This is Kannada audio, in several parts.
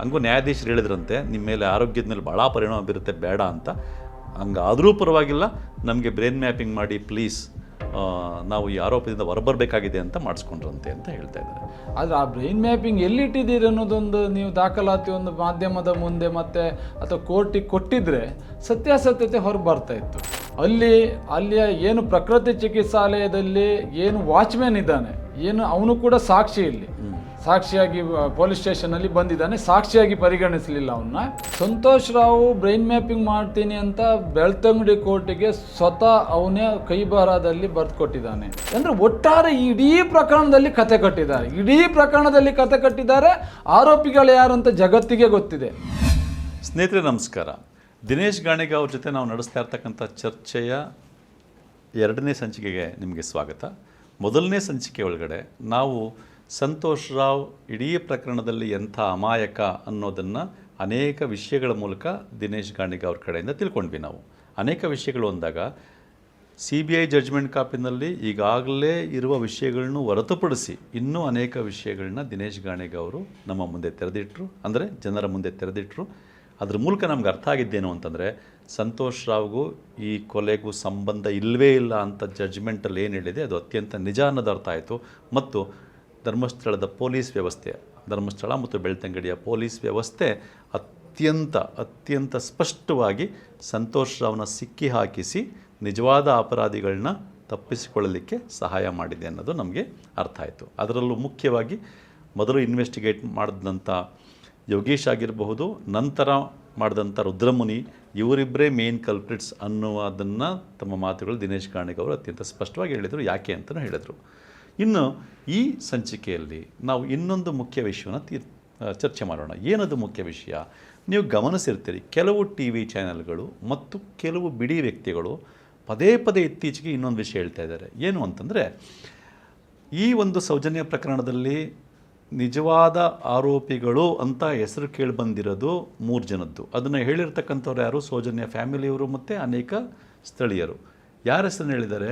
ಹಂಗೂ ನ್ಯಾಯಾಧೀಶರು ಹೇಳಿದ್ರಂತೆ ನಿಮ್ಮ ಮೇಲೆ ಆರೋಗ್ಯದ ಮೇಲೆ ಭಾಳ ಪರಿಣಾಮ ಬೀರುತ್ತೆ ಬೇಡ ಅಂತ. ಹಂಗಾದರೂ ಪರವಾಗಿಲ್ಲ, ನಮಗೆ ಬ್ರೈನ್ ಮ್ಯಾಪಿಂಗ್ ಮಾಡಿ ಪ್ಲೀಸ್, ನಾವು ಈ ಆರೋಪದಿಂದ ಹೊರಬರಬೇಕಾಗಿದೆ ಅಂತ ಮಾಡಿಸ್ಕೊಂಡ್ರಂತೆ ಅಂತ ಹೇಳ್ತಾ ಇದ್ದಾರೆ. ಆದರೆ ಆ ಬ್ರೈನ್ ಮ್ಯಾಪಿಂಗ್ ಎಲ್ಲಿಟ್ಟಿದ್ದೀರಿ ಅನ್ನೋದೊಂದು ನೀವು ದಾಖಲಾತಿ ಒಂದು ಮಾಧ್ಯಮದ ಮುಂದೆ ಮತ್ತೆ ಅಥವಾ ಕೋರ್ಟಿಗೆ ಕೊಟ್ಟಿದ್ರೆ ಸತ್ಯಾಸತ್ಯತೆ ಹೊರಗೆ ಬರ್ತಾ ಇತ್ತು. ಅಲ್ಲಿಯ ಏನು ಪ್ರಕೃತಿ ಚಿಕಿತ್ಸಾಲಯದಲ್ಲಿ ಏನು ವಾಚ್ಮ್ಯಾನ್ ಇದ್ದಾನೆ, ಏನು ಅವನು ಕೂಡ ಸಾಕ್ಷಿ, ಇಲ್ಲಿ ಸಾಕ್ಷಿಯಾಗಿ ಪೊಲೀಸ್ ಸ್ಟೇಷನಲ್ಲಿ ಬಂದಿದ್ದಾನೆ, ಸಾಕ್ಷಿಯಾಗಿ ಪರಿಗಣಿಸಲಿಲ್ಲ ಅವನ್ನ. ಸಂತೋಷ್ ರಾವ್ ಬ್ರೈನ್ ಮ್ಯಾಪಿಂಗ್ ಮಾಡ್ತೀನಿ ಅಂತ ಬೆಳ್ತಂಗಡಿ ಕೋರ್ಟಿಗೆ ಸ್ವತಃ ಅವನೇ ಕೈಬರಹದಲ್ಲಿ ಬರೆದು ಕೊಟ್ಟಿದ್ದಾನೆ. ಅಂದರೆ ಒಟ್ಟಾರೆ ಇಡೀ ಪ್ರಕರಣದಲ್ಲಿ ಕತೆ ಕಟ್ಟಿದ್ದಾರೆ. ಆರೋಪಿಗಳು ಯಾರು ಅಂತ ಜಗತ್ತಿಗೆ ಗೊತ್ತಿದೆ. ಸ್ನೇಹಿತರೆ ನಮಸ್ಕಾರ. ದಿನೇಶ್ ಗಾಣಿಗ ಅವ್ರ ಜೊತೆ ನಾವು ನಡೆಸ್ತಾ ಇರ್ತಕ್ಕಂಥ ಚರ್ಚೆಯ 2ನೇ ಸಂಚಿಕೆಗೆ ನಿಮಗೆ ಸ್ವಾಗತ. ಮೊದಲನೇ ಸಂಚಿಕೆ ಒಳಗಡೆ ನಾವು ಸಂತೋಷ್ ರಾವ್ ಇಡೀ ಪ್ರಕರಣದಲ್ಲಿ ಎಂಥ ಅಮಾಯಕ ಅನ್ನೋದನ್ನು ಅನೇಕ ವಿಷಯಗಳ ಮೂಲಕ ದಿನೇಶ್ ಗಾಣಿಗ ಅವ್ರ ಕಡೆಯಿಂದ ತಿಳ್ಕೊಂಡ್ವಿ. ನಾವು ಅನೇಕ ವಿಷಯಗಳು ಅಂದಾಗ CBI ಜಡ್ಜ್ಮೆಂಟ್ ಕಾಪಿನಲ್ಲಿ ಈಗಾಗಲೇ ಇರುವ ವಿಷಯಗಳನ್ನು ಹೊರತುಪಡಿಸಿ ಇನ್ನೂ ಅನೇಕ ವಿಷಯಗಳನ್ನ ದಿನೇಶ್ ಗಾಣಿಗ ಅವರು ನಮ್ಮ ಮುಂದೆ ತೆರೆದಿಟ್ಟರು, ಅಂದರೆ ಜನರ ಮುಂದೆ ತೆರೆದಿಟ್ಟರು. ಅದ್ರ ಮೂಲಕ ನಮ್ಗೆ ಅರ್ಥ ಆಗಿದ್ದೇನು ಅಂತಂದರೆ, ಸಂತೋಷ್ ರಾವ್ಗೂ ಈ ಕೊಲೆಗೂ ಸಂಬಂಧ ಇಲ್ಲವೇ ಇಲ್ಲ ಅಂತ ಜಡ್ಜ್ಮೆಂಟಲ್ಲಿ ಏನು ಹೇಳಿದೆ ಅದು ಅತ್ಯಂತ ನಿಜ ಅನ್ನೋದು ಅರ್ಥ ಆಯಿತು. ಮತ್ತು ಧರ್ಮಸ್ಥಳದ ಪೊಲೀಸ್ ವ್ಯವಸ್ಥೆ, ಧರ್ಮಸ್ಥಳ ಮತ್ತು ಬೆಳ್ತಂಗಡಿಯ ಪೊಲೀಸ್ ವ್ಯವಸ್ಥೆ ಅತ್ಯಂತ ಸ್ಪಷ್ಟವಾಗಿ ಸಂತೋಷ್ ರಾವ್ನ ಸಿಕ್ಕಿ ಹಾಕಿಸಿ ನಿಜವಾದ ಅಪರಾಧಿಗಳನ್ನ ತಪ್ಪಿಸಿಕೊಳ್ಳಲಿಕ್ಕೆ ಸಹಾಯ ಮಾಡಿದೆ ಅನ್ನೋದು ನಮಗೆ ಅರ್ಥ ಆಯಿತು. ಅದರಲ್ಲೂ ಮುಖ್ಯವಾಗಿ ಮೊದಲು ಇನ್ವೆಸ್ಟಿಗೇಟ್ ಮಾಡಿದಂಥ ಯೋಗೇಶ್ ಆಗಿರಬಹುದು, ನಂತರ ಮಾಡಿದಂಥ ರುದ್ರಮುನಿ, ಇವರಿಬ್ಬರೇ ಮೇನ್ ಕಲ್ಪ್ರಿಟ್ಸ್ ಅನ್ನುವುದನ್ನು ತಮ್ಮ ಮಾತುಗಳು ದಿನೇಶ್ ಗಾಣಿಗ ಅವರು ಅತ್ಯಂತ ಸ್ಪಷ್ಟವಾಗಿ ಹೇಳಿದರು. ಯಾಕೆ ಅಂತಲೂ ಹೇಳಿದರು. ಇನ್ನು ಈ ಸಂಚಿಕೆಯಲ್ಲಿ ನಾವು ಇನ್ನೊಂದು ಮುಖ್ಯ ವಿಷಯವನ್ನು ಚರ್ಚೆ ಮಾಡೋಣ. ಏನದು ಮುಖ್ಯ ವಿಷಯ? ನೀವು ಗಮನಿಸಿರ್ತೀರಿ, ಕೆಲವು TV ಚಾನೆಲ್ಗಳು ಮತ್ತು ಕೆಲವು ಬಿಡಿ ವ್ಯಕ್ತಿಗಳು ಪದೇ ಇತ್ತೀಚೆಗೆ ಇನ್ನೊಂದು ವಿಷಯ ಹೇಳ್ತಾ ಇದ್ದಾರೆ. ಏನು ಅಂತಂದರೆ, ಈ ಒಂದು ಸೌಜನ್ಯ ಪ್ರಕರಣದಲ್ಲಿ ನಿಜವಾದ ಆರೋಪಿಗಳು ಅಂತ ಹೆಸರು ಕೇಳಿ ಬಂದಿರೋದು 3 ಜನದ್ದು. ಅದನ್ನು ಹೇಳಿರ್ತಕ್ಕಂಥವ್ರು ಯಾರು? ಸೌಜನ್ಯ ಫ್ಯಾಮಿಲಿಯವರು ಮತ್ತು ಅನೇಕ ಸ್ಥಳೀಯರು. ಯಾರ ಹೆಸರನ್ನು ಹೇಳಿದ್ದಾರೆ?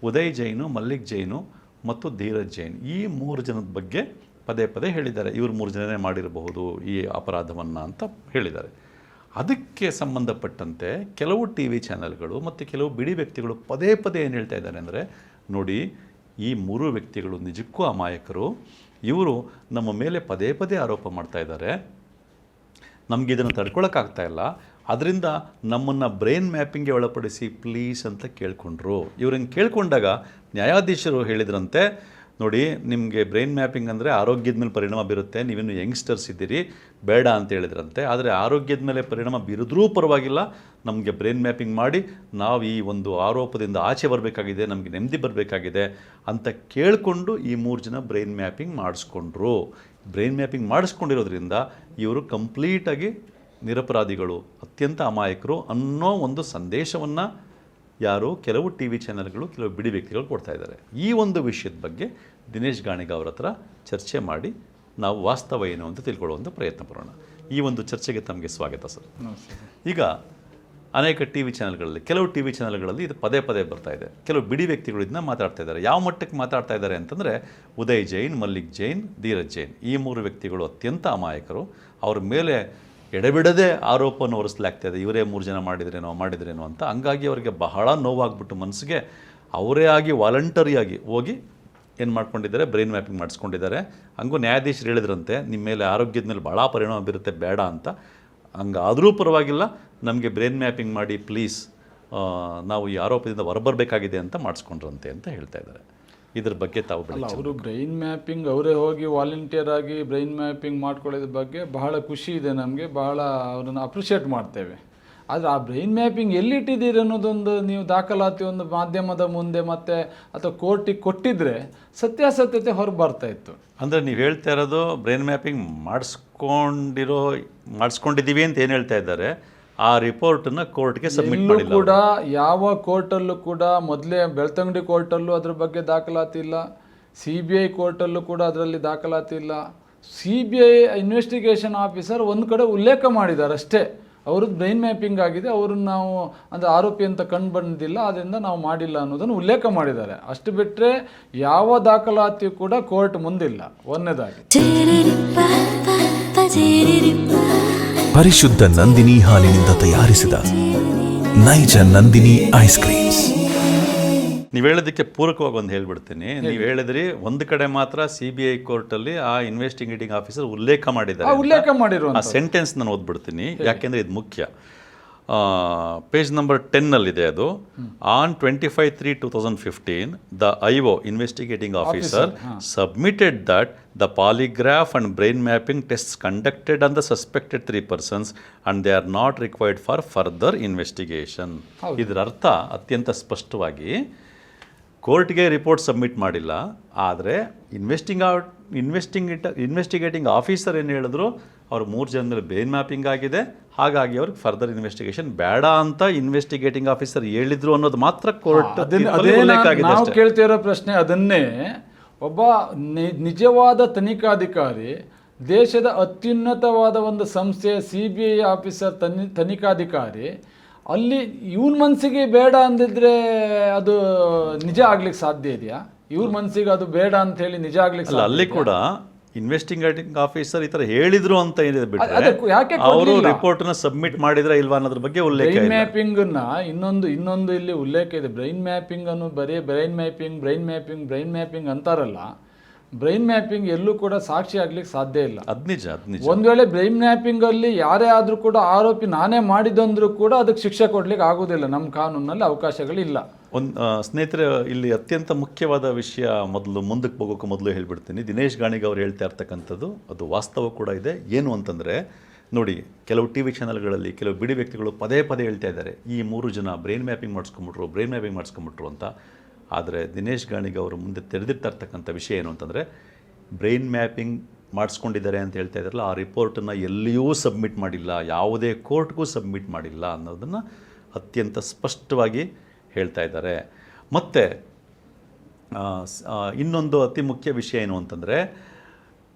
ಉದಯ್ ಜೈನು, ಮಲ್ಲಿಕ್ ಜೈನು ಮತ್ತು ಧೀರಜ್ ಜೈನ್. ಈ 3 ಜನದ ಬಗ್ಗೆ ಪದೇ ಹೇಳಿದ್ದಾರೆ. ಇವರು 3 ಜನನೇ ಮಾಡಿರಬಹುದು ಈ ಅಪರಾಧವನ್ನು ಅಂತ ಹೇಳಿದ್ದಾರೆ. ಅದಕ್ಕೆ ಸಂಬಂಧಪಟ್ಟಂತೆ ಕೆಲವು TV ಚಾನೆಲ್ಗಳು ಮತ್ತು ಕೆಲವು ಬಿಡಿ ವ್ಯಕ್ತಿಗಳು ಪದೇ ಏನು ಹೇಳ್ತಾ ಇದ್ದಾರೆ ಅಂದರೆ, ನೋಡಿ, ಈ 3 ವ್ಯಕ್ತಿಗಳು ನಿಜಕ್ಕೂ ಅಮಾಯಕರು, ಇವರು ನಮ್ಮ ಮೇಲೆ ಪದೇ ಆರೋಪ ಮಾಡ್ತಾ ಇದ್ದಾರೆ, ನಮಗೆ ಇದನ್ನು ತಡ್ಕೊಳಕ್ಕಾಗ್ತಾ ಇಲ್ಲ, ಅದರಿಂದ ನಮ್ಮನ್ನು ಬ್ರೈನ್ ಮ್ಯಾಪಿಂಗ್ಗೆ ಒಳಪಡಿಸಿ ಪ್ಲೀಸ್ ಅಂತ ಕೇಳಿಕೊಂಡ್ರು. ಇವ್ರನ್ನ ಕೇಳ್ಕೊಂಡಾಗ ನ್ಯಾಯಾಧೀಶರು ಹೇಳಿದ್ರಂತೆ, ನೋಡಿ, ನಿಮಗೆ ಬ್ರೈನ್ ಮ್ಯಾಪಿಂಗ್ ಅಂದರೆ ಆರೋಗ್ಯದ ಮೇಲೆ ಪರಿಣಾಮ ಬೀರುತ್ತೆ, ನೀವೇನು ಯಂಗ್ಸ್ಟರ್ಸ್ ಇದ್ದೀರಿ, ಬೇಡ ಅಂತ ಹೇಳಿದ್ರಂತೆ. ಆದರೆ ಆರೋಗ್ಯದ ಮೇಲೆ ಪರಿಣಾಮ ಬೀರಿದ್ರೂ ಪರವಾಗಿಲ್ಲ, ನಮಗೆ ಬ್ರೈನ್ ಮ್ಯಾಪಿಂಗ್ ಮಾಡಿ ನಾವು ಈ ಒಂದು ಆರೋಪದಿಂದ ಆಚೆ ಬರಬೇಕಾಗಿದೆ, ನಮಗೆ ನೆಮ್ಮದಿ ಬರಬೇಕಾಗಿದೆ ಅಂತ ಕೇಳಿಕೊಂಡು ಈ 3 ಜನ ಬ್ರೈನ್ ಮ್ಯಾಪಿಂಗ್ ಮಾಡಿಸ್ಕೊಂಡ್ರು. ಬ್ರೈನ್ ಮ್ಯಾಪಿಂಗ್ ಮಾಡಿಸ್ಕೊಂಡಿರೋದ್ರಿಂದ ಇವರು ಕಂಪ್ಲೀಟಾಗಿ ನಿರಪರಾಧಿಗಳು, ಅತ್ಯಂತ ಅಮಾಯಕರು ಅನ್ನೋ ಒಂದು ಸಂದೇಶವನ್ನು ಯಾರು ಕೆಲವು TV ಚಾನೆಲ್ಗಳು, ಕೆಲವು ಬಿಡಿ ವ್ಯಕ್ತಿಗಳು ಕೊಡ್ತಾ ಇದ್ದಾರೆ. ಈ ಒಂದು ವಿಷಯದ ಬಗ್ಗೆ ದಿನೇಶ್ ಗಾಣಿಗ ಅವರ ಹತ್ರ ಚರ್ಚೆ ಮಾಡಿ ನಾವು ವಾಸ್ತವ ಏನು ಅಂತ ತಿಳ್ಕೊಳ್ಳುವಂಥ ಪ್ರಯತ್ನ ಪಡೋಣ. ಈ ಒಂದು ಚರ್ಚೆಗೆ ತಮಗೆ ಸ್ವಾಗತ ಸರ್. ಈಗ ಅನೇಕ TV ಚಾನೆಲ್ಗಳಲ್ಲಿ, ಕೆಲವು TV ಚಾನೆಲ್ಗಳಲ್ಲಿ ಇದು ಪದೇ ಬರ್ತಾ ಇದೆ. ಕೆಲವು ಬಿಡಿ ವ್ಯಕ್ತಿಗಳು ಇದನ್ನ ಮಾತಾಡ್ತಾ ಇದ್ದಾರೆ. ಯಾವ ಮಟ್ಟಕ್ಕೆ ಮಾತಾಡ್ತಾ ಇದ್ದಾರೆ ಅಂತಂದರೆ, ಉದಯ್ ಜೈನ್, ಮಲ್ಲಿಕ್ ಜೈನ್, ಧೀರಜ್ ಜೈನ್ ಈ 3 ವ್ಯಕ್ತಿಗಳು ಅತ್ಯಂತ ಅಮಾಯಕರು, ಅವ್ರ ಮೇಲೆ ಎಡೆಬಿಡದೆ ಆರೋಪವನ್ನು ಹೊರಿಸಲಾಗ್ತಾಯಿದೆ, ಇವರೇ 3 ಜನ ಮಾಡಿದ್ರೇನೋ ಅಂತ. ಹಂಗಾಗಿ ಅವರಿಗೆ ಬಹಳ ನೋವಾಗ್ಬಿಟ್ಟು ಮನಸ್ಸಿಗೆ ಅವರೇ ಆಗಿ ವಾಲಂಟರಿಯಾಗಿ ಹೋಗಿ ಏನು ಮಾಡ್ಕೊಂಡಿದ್ದಾರೆ, ಬ್ರೈನ್ ಮ್ಯಾಪಿಂಗ್ ಮಾಡಿಸ್ಕೊಂಡಿದ್ದಾರೆ. ಹಂಗೂ ನ್ಯಾಯಾಧೀಶರು ಹೇಳಿದ್ರಂತೆ ನಿಮ್ಮ ಮೇಲೆ ಆರೋಗ್ಯದ ಮೇಲೆ ಭಾಳ ಪರಿಣಾಮ ಬೀರುತ್ತೆ ಬೇಡ ಅಂತ. ಹಂಗಾದರೂ ಪರವಾಗಿಲ್ಲ, ನಮಗೆ ಬ್ರೈನ್ ಮ್ಯಾಪಿಂಗ್ ಮಾಡಿ ಪ್ಲೀಸ್, ನಾವು ಈ ಆರೋಪದಿಂದ ಹೊರಬರಬೇಕಾಗಿದೆ ಅಂತ ಮಾಡಿಸ್ಕೊಂಡ್ರಂತೆ ಅಂತ ಹೇಳ್ತಾ ಇದ್ದಾರೆ. ಇದ್ರ ಬಗ್ಗೆ ತಾವು ಅವರು ಬ್ರೈನ್ ಮ್ಯಾಪಿಂಗ್ ಅವರೇ ಹೋಗಿ ವಾಲಂಟಿಯರ್ ಆಗಿ ಬ್ರೈನ್ ಮ್ಯಾಪಿಂಗ್ ಮಾಡ್ಕೊಳ್ಳೋದ್ರ ಬಗ್ಗೆ ಬಹಳ ಖುಷಿ ಇದೆ ನಮಗೆ, ಬಹಳ ಅವರನ್ನು ಅಪ್ರಿಷಿಯೇಟ್ ಮಾಡ್ತೇವೆ. ಆದರೆ ಆ ಬ್ರೈನ್ ಮ್ಯಾಪಿಂಗ್ ಎಲ್ಲಿಟ್ಟಿದ್ದೀರಿ ಅನ್ನೋದೊಂದು ನೀವು ದಾಖಲಾತಿ ಒಂದು ಮಾಧ್ಯಮದ ಮುಂದೆ ಮತ್ತೆ ಅಥವಾ ಕೋರ್ಟಿಗೆ ಕೊಟ್ಟಿದ್ರೆ ಸತ್ಯಾಸತ್ಯತೆ ಹೊರಗೆ ಬರ್ತಾ ಇತ್ತು. ಅಂದರೆ ನೀವು ಹೇಳ್ತಾ ಇರೋದು ಬ್ರೈನ್ ಮ್ಯಾಪಿಂಗ್ ಮಾಡಿಸ್ಕೊಂಡಿದ್ದೀವಿ ಅಂತ ಏನು ಹೇಳ್ತಾ ಇದ್ದಾರೆ, ಆ ರಿಪೋರ್ಟನ್ನು ಕೋರ್ಟ್ಗೆ ಸಬ್ಮಿಟ್ ಮಾಡಿಲ್ಲ ಕೂಡ. ಯಾವ ಕೋರ್ಟಲ್ಲೂ ಕೂಡ, ಮೊದಲೇ ಬೆಳ್ತಂಗಡಿ ಕೋರ್ಟಲ್ಲೂ ಅದ್ರ ಬಗ್ಗೆ ದಾಖಲಾತಿ ಇಲ್ಲ, CBI ಕೋರ್ಟಲ್ಲೂ ಕೂಡ ಅದರಲ್ಲಿ ದಾಖಲಾತಿ ಇಲ್ಲ. CBI ಇನ್ವೆಸ್ಟಿಗೇಷನ್ ಆಫೀಸರ್ ಒಂದು ಕಡೆ ಉಲ್ಲೇಖ ಮಾಡಿದ್ದಾರೆ ಅಷ್ಟೇ, ಅವ್ರದ್ದು ಬ್ರೈನ್ ಮ್ಯಾಪಿಂಗ್ ಆಗಿದೆ, ಅವ್ರನ್ನ ನಾವು ಅಂದರೆ ಆರೋಪಿ ಅಂತ ಕಂಡು ಬಂದಿಲ್ಲ, ಅದರಿಂದ ನಾವು ಮಾಡಿಲ್ಲ ಅನ್ನೋದನ್ನು ಉಲ್ಲೇಖ ಮಾಡಿದ್ದಾರೆ. ಅಷ್ಟು ಬಿಟ್ಟರೆ ಯಾವ ದಾಖಲಾತಿಯೂ ಕೂಡ ಕೋರ್ಟ್ ಮುಂದಿಲ್ಲ. ಒಂದನೇದಾಗಿ ಪರಿಶುದ್ಧ ನಂದಿನಿ ಹಾಲಿನಿಂದ ತಯಾರಿಸಿದ ನೈಜ ನಂದಿನಿ ಐಸ್ ಕ್ರೀಮ್ಸ್. ನೀವು ಹೇಳೋದಕ್ಕೆ ಪೂರಕವಾಗಿ ಒಂದು ಹೇಳ್ಬಿಡ್ತೀನಿ. ನೀವು ಹೇಳಿದ್ರಿ ಒಂದು ಕಡೆ ಮಾತ್ರ CBI ಕೋರ್ಟಲ್ಲಿ ಆ ಇನ್ವೆಸ್ಟಿಗೇಟಿಂಗ್ ಆಫೀಸರ್ ಉಲ್ಲೇಖ ಮಾಡಿದ್ದಾರೆ. ಆ ಸೆಂಟೆನ್ಸ್ ನಾನು ಓದ್ಬಿಡ್ತೀನಿ, ಯಾಕೆಂದರೆ ಇದು ಮುಖ್ಯ. ಪೇಜ್ ನಂಬರ್ 10ನಲ್ಲಿದೆ ಅದು. On 25/3/2015 the IO investigating officer submitted that the polygraph and brain mapping tests conducted on the suspected 3 persons and they are not required for further investigation. ಇದರ ಅರ್ಥ ಅತ್ಯಂತ ಸ್ಪಷ್ಟವಾಗಿ, ಕೋರ್ಟ್ಗೆ ರಿಪೋರ್ಟ್ ಸಬ್ಮಿಟ್ ಮಾಡಿಲ್ಲ, ಆದರೆ ಇನ್ವೆಸ್ಟಿಗೇಟಿಂಗ್ ಆಫೀಸರ್ ಏನು ಹೇಳಿದ್ರು, ಅವ್ರು 3 ಜನ ಮೇಲೆ ಬ್ರೈನ್ ಮ್ಯಾಪಿಂಗ್ ಆಗಿದೆ, ಹಾಗಾಗಿ ಅವ್ರಿಗೆ ಫರ್ದರ್ ಇನ್ವೆಸ್ಟಿಗೇಷನ್ ಬೇಡ ಅಂತ ಇನ್ವೆಸ್ಟಿಗೇಟಿಂಗ್ ಆಫೀಸರ್ ಹೇಳಿದ್ರು ಅನ್ನೋದು ಮಾತ್ರ ಕೋರ್ಟ್ ನಾವು ಕೇಳ್ತಿರೋ ಪ್ರಶ್ನೆ ಅದನ್ನೇ. ಒಬ್ಬ ನಿಜವಾದ ತನಿಖಾಧಿಕಾರಿ, ದೇಶದ ಅತ್ಯುನ್ನತವಾದ ಒಂದು ಸಂಸ್ಥೆಯ CBI ಆಫೀಸರ್ ತನಿಖಾಧಿಕಾರಿ, ಅಲ್ಲಿ ಇವನ ಮನಸ್ಸಿಗೆ ಬೇಡ ಅಂದಿದ್ರೆ ಅದು ನಿಜ ಆಗ್ಲಿಕ್ಕೆ ಸಾಧ್ಯ ಇದೆಯಾ? ಇವ್ರ ಮನಸ್ಸಿಗೆ ಅದು ಬೇಡ ಅಂತ ಹೇಳಿ ನಿಜ ಆಗ್ಲಿಕ್ಕೆ ಸಾಧ್ಯ? ಅಲ್ಲಿ ಕೂಡ ಇನ್ವೆಸ್ಟಿಗೇಟಿಂಗ್ ಆಫೀಸರ್ ಈ ತರ ಹೇಳಿದ್ರು ಅಂತ ಏನಿದೆ ಬಿಟ್ಟರೆ ಅವರು ರಿಪೋರ್ಟ್ ನ ಸಬ್ಮಿಟ್ ಮಾಡಿದ್ರೆ ಇಲ್ವಾ ಅನ್ನೋದ್ರ ಬಗ್ಗೆ ಉಲ್ಲೇಖ ಇದೆ. ಬ್ರೈನ್ ಮ್ಯಾಪಿಂಗ್ ನ ಇನ್ನೊಂದು ಇಲ್ಲಿ ಉಲ್ಲೇಖ ಇದೆ. ಬ್ರೈನ್ ಮ್ಯಾಪಿಂಗ್ ಅನ್ನು ಬರೀ ಬ್ರೈನ್ ಮ್ಯಾಪಿಂಗ್ ಅಂತಾರಲ್ಲ, ಬ್ರೈನ್ ಮ್ಯಾಪಿಂಗ್ ಎಲ್ಲೂ ಕೂಡ ಸಾಕ್ಷಿ ಆಗ್ಲಿಕ್ಕೆ ಸಾಧ್ಯ ಇಲ್ಲ. ಒಂದ್ ವೇಳೆ ಬ್ರೈನ್ ಮ್ಯಾಪಿಂಗ್ ಅಲ್ಲಿ ಯಾರೇ ಆದ್ರೂ ಕೂಡ ಆರೋಪಿ ನಾನೇ ಮಾಡಿದಂದ್ರೂ ಕೂಡ ಅದಕ್ಕೆ ಶಿಕ್ಷೆ ಕೊಡ್ಲಿಕ್ಕೆ ಆಗೋದಿಲ್ಲ. ನಮ್ಮ ಕಾನೂನಲ್ಲಿ ಅವಕಾಶಗಳಿಲ್ಲ. ಸ್ನೇಹಿತರೆ, ಇಲ್ಲಿ ಅತ್ಯಂತ ಮುಖ್ಯವಾದ ವಿಷಯ ಮುಂದಕ್ಕೆ ಹೋಗೋಕೆ ಮೊದಲು ಹೇಳ್ಬಿಡ್ತೀನಿ. ದಿನೇಶ್ ಗಾಣಿಗ ಅವರು ಹೇಳ್ತಾ ಇರ್ತಕ್ಕಂಥದ್ದು ಅದು ವಾಸ್ತವ ಕೂಡ ಇದೆ. ಏನು ಅಂತಂದರೆ ನೋಡಿ, ಕೆಲವು TV ಚಾನಲ್ಗಳಲ್ಲಿ ಕೆಲವು ಬಿಡಿ ವ್ಯಕ್ತಿಗಳು ಪದೇ ಹೇಳ್ತಾ ಇದ್ದಾರೆ, ಈ 3 ಜನ ಬ್ರೈನ್ ಮ್ಯಾಪಿಂಗ್ ಮಾಡಿಸ್ಕೊಂಬಿಟ್ರು ಅಂತ. ಆದರೆ ದಿನೇಶ್ ಗಾಣಿಗ ಅವರು ಮುಂದೆ ತೆರೆದಿರ್ತಾ ಇರ್ತಕ್ಕಂಥ ವಿಷಯ ಏನು ಅಂತಂದರೆ, ಬ್ರೈನ್ ಮ್ಯಾಪಿಂಗ್ ಮಾಡಿಸ್ಕೊಂಡಿದ್ದಾರೆ ಅಂತ ಹೇಳ್ತಾ ಇದ್ದಾರಲ್ಲ, ಆ ರಿಪೋರ್ಟನ್ನು ಎಲ್ಲಿಯೂ ಸಬ್ಮಿಟ್ ಮಾಡಿಲ್ಲ, ಯಾವುದೇ ಕೋರ್ಟ್ಗೂ ಸಬ್ಮಿಟ್ ಮಾಡಿಲ್ಲ ಅನ್ನೋದನ್ನು ಅತ್ಯಂತ ಸ್ಪಷ್ಟವಾಗಿ ಹೇಳ್ತಾ ಇದ್ದಾರೆ. ಮತ್ತು ಇನ್ನೊಂದು ಅತಿ ಮುಖ್ಯ ವಿಷಯ ಏನು ಅಂತಂದರೆ,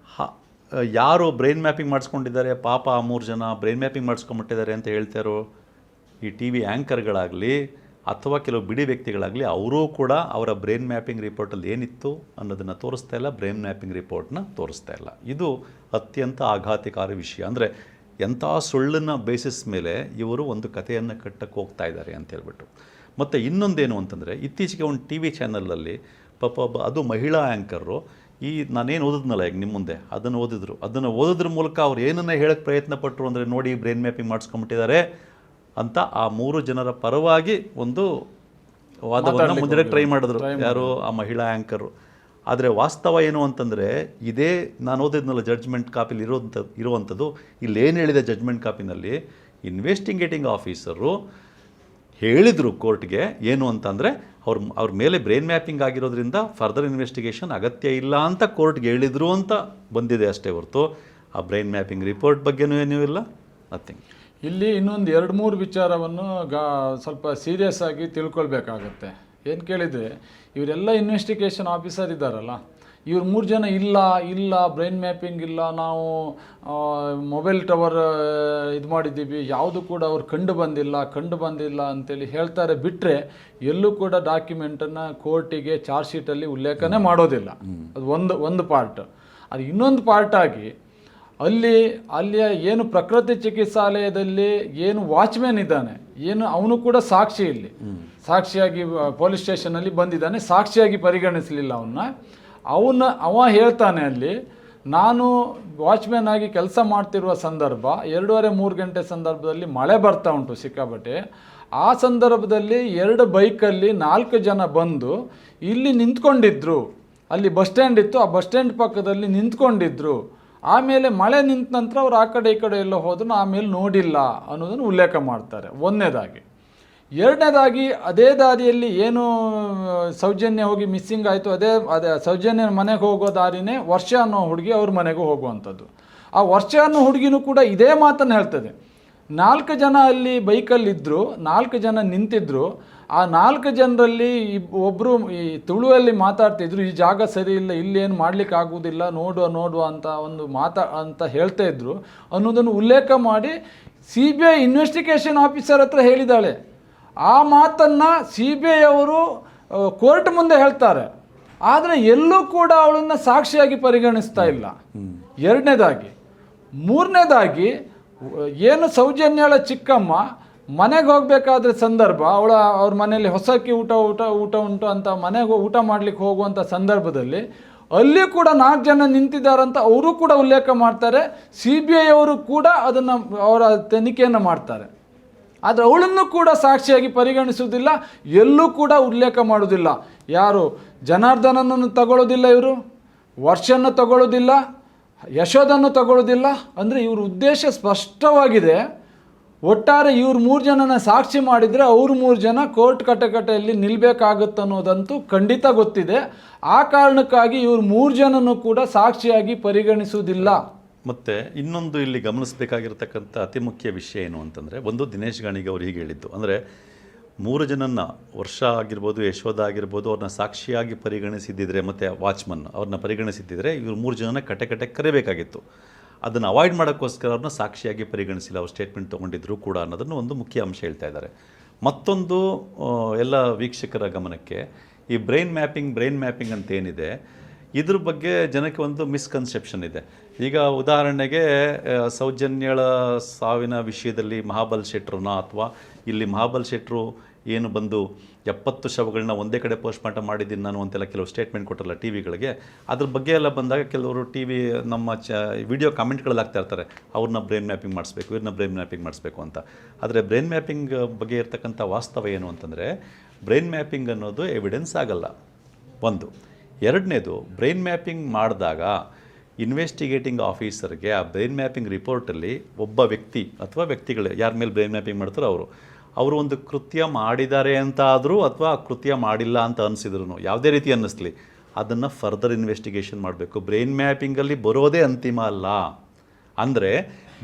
ಯಾರು ಬ್ರೈನ್ ಮ್ಯಾಪಿಂಗ್ ಮಾಡಿಸ್ಕೊಂಡಿದ್ದಾರೆ, ಪಾಪ ಆ 3 ಜನ ಬ್ರೈನ್ ಮ್ಯಾಪಿಂಗ್ ಮಾಡಿಸ್ಕೊಂಬಿಟ್ಟಿದ್ದಾರೆ ಅಂತ ಹೇಳ್ತಾರೋ, ಈ TV ಆ್ಯಂಕರ್ಗಳಾಗಲಿ ಅಥವಾ ಕೆಲವು ಬಿಡಿ ವ್ಯಕ್ತಿಗಳಾಗಲಿ, ಅವರೂ ಕೂಡ ಅವರ ಬ್ರೈನ್ ಮ್ಯಾಪಿಂಗ್ ರಿಪೋರ್ಟಲ್ಲಿ ಏನಿತ್ತು ಅನ್ನೋದನ್ನು ತೋರಿಸ್ತಾ ಇಲ್ಲ, ಬ್ರೈನ್ ಮ್ಯಾಪಿಂಗ್ ರಿಪೋರ್ಟ್ನ ತೋರಿಸ್ತಾ ಇಲ್ಲ. ಇದು ಅತ್ಯಂತ ಆಘಾತಕಾರಿ ವಿಷಯ. ಅಂದರೆ ಎಂಥ ಸುಳ್ಳನ್ನ ಬೇಸಿಸ್ ಮೇಲೆ ಇವರು ಒಂದು ಕಥೆಯನ್ನು ಕಟ್ಟಕ್ಕೆ ಹೋಗ್ತಾ ಇದ್ದಾರೆ ಅಂತ ಹೇಳ್ಬಿಟ್ಟು. ಮತ್ತು ಇನ್ನೊಂದೇನು ಅಂತಂದರೆ, ಇತ್ತೀಚೆಗೆ ಒಂದು TV ಚಾನಲಲ್ಲಿ ಪಾಪ ಅದು ಮಹಿಳಾ ಆ್ಯಂಕರು ನಾನೇನು ಓದಿದ್ನಲ್ಲ ಈಗ ನಿಮ್ಮ ಮುಂದೆ ಅದನ್ನು ಓದೋದ್ರ ಮೂಲಕ ಅವ್ರು ಏನನ್ನ ಹೇಳಕ್ಕೆ ಪ್ರಯತ್ನ ಪಟ್ಟರು ಅಂದರೆ, ನೋಡಿ ಬ್ರೈನ್ ಮ್ಯಾಪಿಂಗ್ ಮಾಡಿಸ್ಕೊಂಬಿಟ್ಟಿದ್ದಾರೆ ಅಂತ ಆ 3 ಜನರ ಪರವಾಗಿ ಒಂದು ವಾದವನ್ನು ಮುಂದೆ ಟ್ರೈ ಮಾಡಿದ್ರು ಯಾರು, ಆ ಮಹಿಳಾ ಆ್ಯಂಕರು. ಆದರೆ ವಾಸ್ತವ ಏನು ಅಂತಂದರೆ, ಇದೇ ನಾನು ಓದಿದ್ನಲ್ಲ ಜಡ್ಜ್ಮೆಂಟ್ ಕಾಪಿಲಿ ಇರುವಂಥದ್ದು, ಇಲ್ಲೇನು ಹೇಳಿದೆ ಜಡ್ಜ್ಮೆಂಟ್ ಕಾಪಿನಲ್ಲಿ, ಇನ್ವೆಸ್ಟಿಗೇಟಿಂಗ್ ಆಫೀಸರು ಹೇಳಿದರು ಕೋರ್ಟ್ಗೆ ಏನು ಅಂತಂದರೆ, ಅವ್ರ ಮೇಲೆ ಬ್ರೈನ್ ಮ್ಯಾಪಿಂಗ್ ಆಗಿರೋದ್ರಿಂದ ಫರ್ದರ್ ಇನ್ವೆಸ್ಟಿಗೇಷನ್ ಅಗತ್ಯ ಇಲ್ಲ ಅಂತ ಕೋರ್ಟ್ಗೆ ಹೇಳಿದರು ಅಂತ ಬಂದಿದೆ ಅಷ್ಟೇ ಹೊರತು ಆ ಬ್ರೈನ್ ಮ್ಯಾಪಿಂಗ್ ರಿಪೋರ್ಟ್ ಬಗ್ಗೆನೂ ಏನೂ ಇಲ್ಲ, ನಥಿಂಗ್. ಇಲ್ಲಿ ಇನ್ನೊಂದು 2-3 ವಿಚಾರವನ್ನು ಸ್ವಲ್ಪ ಸೀರಿಯಸ್ ಆಗಿ ತಿಳ್ಕೊಳ್ಬೇಕಾಗತ್ತೆ. ಏನು ಕೇಳಿದರೆ, ಇವರೆಲ್ಲ ಇನ್ವೆಸ್ಟಿಗೇಷನ್ ಆಫೀಸರ್ ಇದ್ದಾರಲ್ಲ, ಇವ್ರು 3 ಜನ ಇಲ್ಲ ಬ್ರೈನ್ ಮ್ಯಾಪಿಂಗ್ ಇಲ್ಲ, ನಾವು ಮೊಬೈಲ್ ಟವರ್ ಇದು ಮಾಡಿದ್ದೀವಿ, ಯಾವುದು ಕೂಡ ಅವ್ರು ಕಂಡು ಬಂದಿಲ್ಲ ಅಂತೇಳಿ ಹೇಳ್ತಾರೆ. ಬಿಟ್ಟರೆ ಎಲ್ಲೂ ಕೂಡ ಡಾಕ್ಯುಮೆಂಟನ್ನು ಕೋರ್ಟಿಗೆ ಚಾರ್ಜ್ ಶೀಟಲ್ಲಿ ಉಲ್ಲೇಖನೇ ಮಾಡೋದಿಲ್ಲ. ಅದು ಒಂದು ಪಾರ್ಟ್. ಅದು ಇನ್ನೊಂದು ಪಾರ್ಟಾಗಿ ಅಲ್ಲಿಯ ಏನು ಪ್ರಕೃತಿ ಚಿಕಿತ್ಸಾಲಯದಲ್ಲಿ ಏನು ವಾಚ್ಮ್ಯಾನ್ ಇದ್ದಾನೆ, ಏನು ಅವನು ಕೂಡ ಸಾಕ್ಷಿಯಾಗಿ ಪೊಲೀಸ್ ಸ್ಟೇಷನಲ್ಲಿ ಬಂದಿದ್ದಾನೆ, ಸಾಕ್ಷಿಯಾಗಿ ಪರಿಗಣಿಸಲಿಲ್ಲ ಅವ ಹೇಳ್ತಾನೆ, ಅಲ್ಲಿ ನಾನು ವಾಚ್ಮ್ಯಾನ್ ಆಗಿ ಕೆಲಸ ಮಾಡ್ತಿರುವ ಸಂದರ್ಭ 2:30-3 ಗಂಟೆ ಸಂದರ್ಭದಲ್ಲಿ ಮಳೆ ಬರ್ತಾ ಉಂಟು ಸಿಕ್ಕಾಪಟ್ಟೆ. ಆ ಸಂದರ್ಭದಲ್ಲಿ 2 ಬೈಕಲ್ಲಿ 4 ಜನ ಬಂದು ಇಲ್ಲಿ ನಿಂತ್ಕೊಂಡಿದ್ರು. ಅಲ್ಲಿ ಬಸ್ ಸ್ಟ್ಯಾಂಡ್ ಇತ್ತು, ಆ ಬಸ್ ಸ್ಟ್ಯಾಂಡ್ ಪಕ್ಕದಲ್ಲಿ ನಿಂತ್ಕೊಂಡಿದ್ರು. ಆಮೇಲೆ ಮಳೆ ನಿಂತ ನಂತರ ಅವ್ರು ಆ ಕಡೆ ಈ ಕಡೆ ಎಲ್ಲ ಹೋದ್ರು, ಆಮೇಲೆ ನೋಡಿಲ್ಲ ಅನ್ನೋದನ್ನು ಉಲ್ಲೇಖ ಮಾಡ್ತಾರೆ. ಒಂದನೇದಾಗಿ. ಎರಡನೇದಾಗಿ, ಅದೇ ದಾರಿಯಲ್ಲಿ ಏನು ಸೌಜನ್ಯ ಹೋಗಿ ಮಿಸ್ಸಿಂಗ್ ಆಯಿತು, ಅದೇ ಸೌಜನ್ಯ ಮನೆಗೆ ಹೋಗೋ ದಾರಿನೇ ವರ್ಷ ಅನ್ನೋ ಹುಡುಗಿ ಅವ್ರ ಮನೆಗೂ ಹೋಗುವಂಥದ್ದು. ಆ ವರ್ಷ ಅನ್ನೋ ಹುಡುಗಿನೂ ಕೂಡ ಇದೇ ಮಾತನ್ನು ಹೇಳ್ತದೆ. 4 ಜನ ಅಲ್ಲಿ ಬೈಕಲ್ಲಿದ್ದರು, 4 ಜನ ನಿಂತಿದ್ರು. ಆ 4 ಜನರಲ್ಲಿ ಒಬ್ಬರು ಈ ತುಳುವಲ್ಲಿ ಮಾತಾಡ್ತಿದ್ರು, ಈ ಜಾಗ ಸರಿ ಇಲ್ಲ, ಇಲ್ಲೇನು ಮಾಡ್ಲಿಕ್ಕೆ ಆಗುವುದಿಲ್ಲ, ನೋಡುವ ಅಂತ ಹೇಳ್ತಾ ಇದ್ರು ಅನ್ನೋದನ್ನು ಉಲ್ಲೇಖ ಮಾಡಿ CBI ಇನ್ವೆಸ್ಟಿಗೇಷನ್ ಆಫೀಸರ್ ಹತ್ರ ಹೇಳಿದ್ದಾಳೆ. ಆ ಮಾತನ್ನು CBI ಅವರು ಕೋರ್ಟ್ ಮುಂದೆ ಹೇಳ್ತಾರೆ. ಆದರೆ ಎಲ್ಲೂ ಕೂಡ ಅವಳನ್ನು ಸಾಕ್ಷಿಯಾಗಿ ಪರಿಗಣಿಸ್ತಾ ಇಲ್ಲ. ಎರಡನೇದಾಗಿ, ಮೂರನೇದಾಗಿ ಏನು ಸೌಜನ್ಯಳ ಚಿಕ್ಕಮ್ಮ ಮನೆಗೆ ಹೋಗಬೇಕಾದ್ರೆ ಸಂದರ್ಭ ಅವ್ರ ಮನೆಯಲ್ಲಿ ಹೊಸಕ್ಕಿ ಊಟ ಉಂಟು ಅಂತ ಮನೆಗೆ ಊಟ ಮಾಡಲಿಕ್ಕೆ ಹೋಗುವಂಥ ಸಂದರ್ಭದಲ್ಲಿ ಅಲ್ಲಿ ಕೂಡ 4 ಜನ ನಿಂತಿದ್ದಾರಂತ ಅವರು ಕೂಡ ಉಲ್ಲೇಖ ಮಾಡ್ತಾರೆ. CBI ಅವರು ಕೂಡ ಅದನ್ನು ಅವರ ತನಿಖೆಯನ್ನು ಮಾಡ್ತಾರೆ. ಆದರೆ ಅವಳನ್ನು ಕೂಡ ಸಾಕ್ಷಿಯಾಗಿ ಪರಿಗಣಿಸುವುದಿಲ್ಲ, ಎಲ್ಲೂ ಕೂಡ ಉಲ್ಲೇಖ ಮಾಡೋದಿಲ್ಲ. ಯಾರು ಜನಾರ್ದನನನ್ನು ತಗೊಳ್ಳೋದಿಲ್ಲ, ಇವರು ವರ್ಷನ್ನು ತಗೊಳ್ಳೋದಿಲ್ಲ, ಯಶೋದನ್ನು ತಗೊಳ್ಳೋದಿಲ್ಲ. ಅಂದರೆ ಇವ್ರ ಉದ್ದೇಶ ಸ್ಪಷ್ಟವಾಗಿದೆ. ಒಟ್ಟಾರೆ ಇವ್ರು 3 ಜನನ ಸಾಕ್ಷಿ ಮಾಡಿದರೆ ಅವ್ರು 3 ಜನ ಕೋರ್ಟ್ ಕಟಕಟೆಯಲ್ಲಿ ನಿಲ್ಲಬೇಕಾಗುತ್ತನ್ನೋದಂತೂ ಖಂಡಿತ ಗೊತ್ತಿದೆ. ಆ ಕಾರಣಕ್ಕಾಗಿ ಇವ್ರು 3 ಜನನೂ ಕೂಡ ಸಾಕ್ಷಿಯಾಗಿ ಪರಿಗಣಿಸುವುದಿಲ್ಲ. ಮತ್ತು ಇನ್ನೊಂದು ಇಲ್ಲಿ ಗಮನಿಸಬೇಕಾಗಿರ್ತಕ್ಕಂಥ ಅತಿ ಮುಖ್ಯ ವಿಷಯ ಏನು ಅಂತಂದರೆ, ಒಂದು ದಿನೇಶ್ ಗಾಣಿಗೆ ಅವ್ರು ಹೀಗೆ ಹೇಳಿದ್ದು, ಅಂದರೆ 3 ಜನನ್ನ ವರ್ಷ ಆಗಿರ್ಬೋದು, ಯಶೋಧ ಆಗಿರ್ಬೋದು, ಅವ್ರನ್ನ ಸಾಕ್ಷಿಯಾಗಿ ಪರಿಗಣಿಸಿದ್ದಿದ್ರೆ ಮತ್ತು ವಾಚ್ಮನ್ ಅವ್ರನ್ನ ಪರಿಗಣಿಸಿದ್ದಿದ್ರೆ ಇವರು 3 ಜನನ ಕಟೆ ಕರೆಯಬೇಕಾಗಿತ್ತು. ಅದನ್ನು ಅವಾಯ್ಡ್ ಮಾಡೋಕ್ಕೋಸ್ಕರ ಅವ್ರನ್ನ ಸಾಕ್ಷಿಯಾಗಿ ಪರಿಗಣಿಸಿಲ್ಲ, ಅವ್ರು ಸ್ಟೇಟ್ಮೆಂಟ್ ತೊಗೊಂಡಿದ್ರು ಕೂಡ ಅನ್ನೋದನ್ನು ಒಂದು ಮುಖ್ಯ ಅಂಶ ಹೇಳ್ತಾ ಇದ್ದಾರೆ. ಮತ್ತೊಂದು ಎಲ್ಲ ವೀಕ್ಷಕರ ಗಮನಕ್ಕೆ, ಈ ಬ್ರೈನ್ ಮ್ಯಾಪಿಂಗ್ ಅಂತ ಏನಿದೆ, ಇದ್ರ ಬಗ್ಗೆ ಜನಕ್ಕೆ ಒಂದು ಮಿಸ್ಕನ್ಸೆಪ್ಷನ್ ಇದೆ. ಈಗ ಉದಾಹರಣೆಗೆ ಸೌಜನ್ಯಳ ಸಾವಿನ ವಿಷಯದಲ್ಲಿ ಮಹಾಬಲ್ ಶೆಟ್ರನ್ನ, ಅಥವಾ ಇಲ್ಲಿ ಮಹಾಬಲ್ ಶೆಟ್ರು ಏನು ಬಂದು 70 ಶವಗಳನ್ನ ಒಂದೇ ಕಡೆ ಪೋಸ್ಟ್ಮಾರ್ಟಮ್ ಮಾಡಿದ್ದೀನಿ ನಾನು ಅಂತೆಲ್ಲ ಕೆಲವು ಸ್ಟೇಟ್ಮೆಂಟ್ ಕೊಟ್ಟರಲ್ಲ ಟಿ ವಿಗಳಿಗೆ, ಅದ್ರ ಬಗ್ಗೆ ಎಲ್ಲ ಬಂದಾಗ ಕೆಲವರು ಟಿ ವಿ ನಮ್ಮ ವಿಡಿಯೋ ಕಾಮೆಂಟ್ಗಳಲ್ಲಿ ಆಗ್ತಾ ಇರ್ತಾರೆ, ಅವ್ರನ್ನ ಬ್ರೈನ್ ಮ್ಯಾಪಿಂಗ್ ಮಾಡಿಸ್ಬೇಕು, ಇವ್ರನ್ನ ಬ್ರೈನ್ ಮ್ಯಾಪಿಂಗ್ ಮಾಡಿಸ್ಬೇಕು ಅಂತ. ಆದರೆ ಬ್ರೈನ್ ಮ್ಯಾಪಿಂಗ್ ಬಗ್ಗೆ ಇರ್ತಕ್ಕಂಥ ವಾಸ್ತವ ಏನು ಅಂತಂದರೆ, ಬ್ರೈನ್ ಮ್ಯಾಪಿಂಗ್ ಅನ್ನೋದು ಎವಿಡೆನ್ಸ್ ಆಗಲ್ಲ, ಒಂದು. ಎರಡನೇದು, ಬ್ರೈನ್ ಮ್ಯಾಪಿಂಗ್ ಮಾಡಿದಾಗ ಇನ್ವೆಸ್ಟಿಗೇಟಿಂಗ್ ಆಫೀಸರ್ಗೆ ಆ ಬ್ರೈನ್ ಮ್ಯಾಪಿಂಗ್ ರಿಪೋರ್ಟಲ್ಲಿ ಒಬ್ಬ ವ್ಯಕ್ತಿ ಅಥವಾ ವ್ಯಕ್ತಿಗಳು ಯಾರ ಮೇಲೆ ಬ್ರೈನ್ ಮ್ಯಾಪಿಂಗ್ ಮಾಡ್ತಾರೋ ಅವರು ಒಂದು ಕೃತ್ಯ ಮಾಡಿದ್ದಾರೆ ಅಂತ ಆದರೂ ಅಥವಾ ಕೃತ್ಯ ಮಾಡಿಲ್ಲ ಅಂತ ಅನಿಸಿದ್ರು, ಯಾವುದೇ ರೀತಿ ಅನ್ನಿಸ್ಲಿ, ಅದನ್ನು ಫರ್ದರ್ ಇನ್ವೆಸ್ಟಿಗೇಷನ್ ಮಾಡಬೇಕು. ಬ್ರೈನ್ ಮ್ಯಾಪಿಂಗಲ್ಲಿ ಬರೋದೇ ಅಂತಿಮ ಅಲ್ಲ. ಅಂದರೆ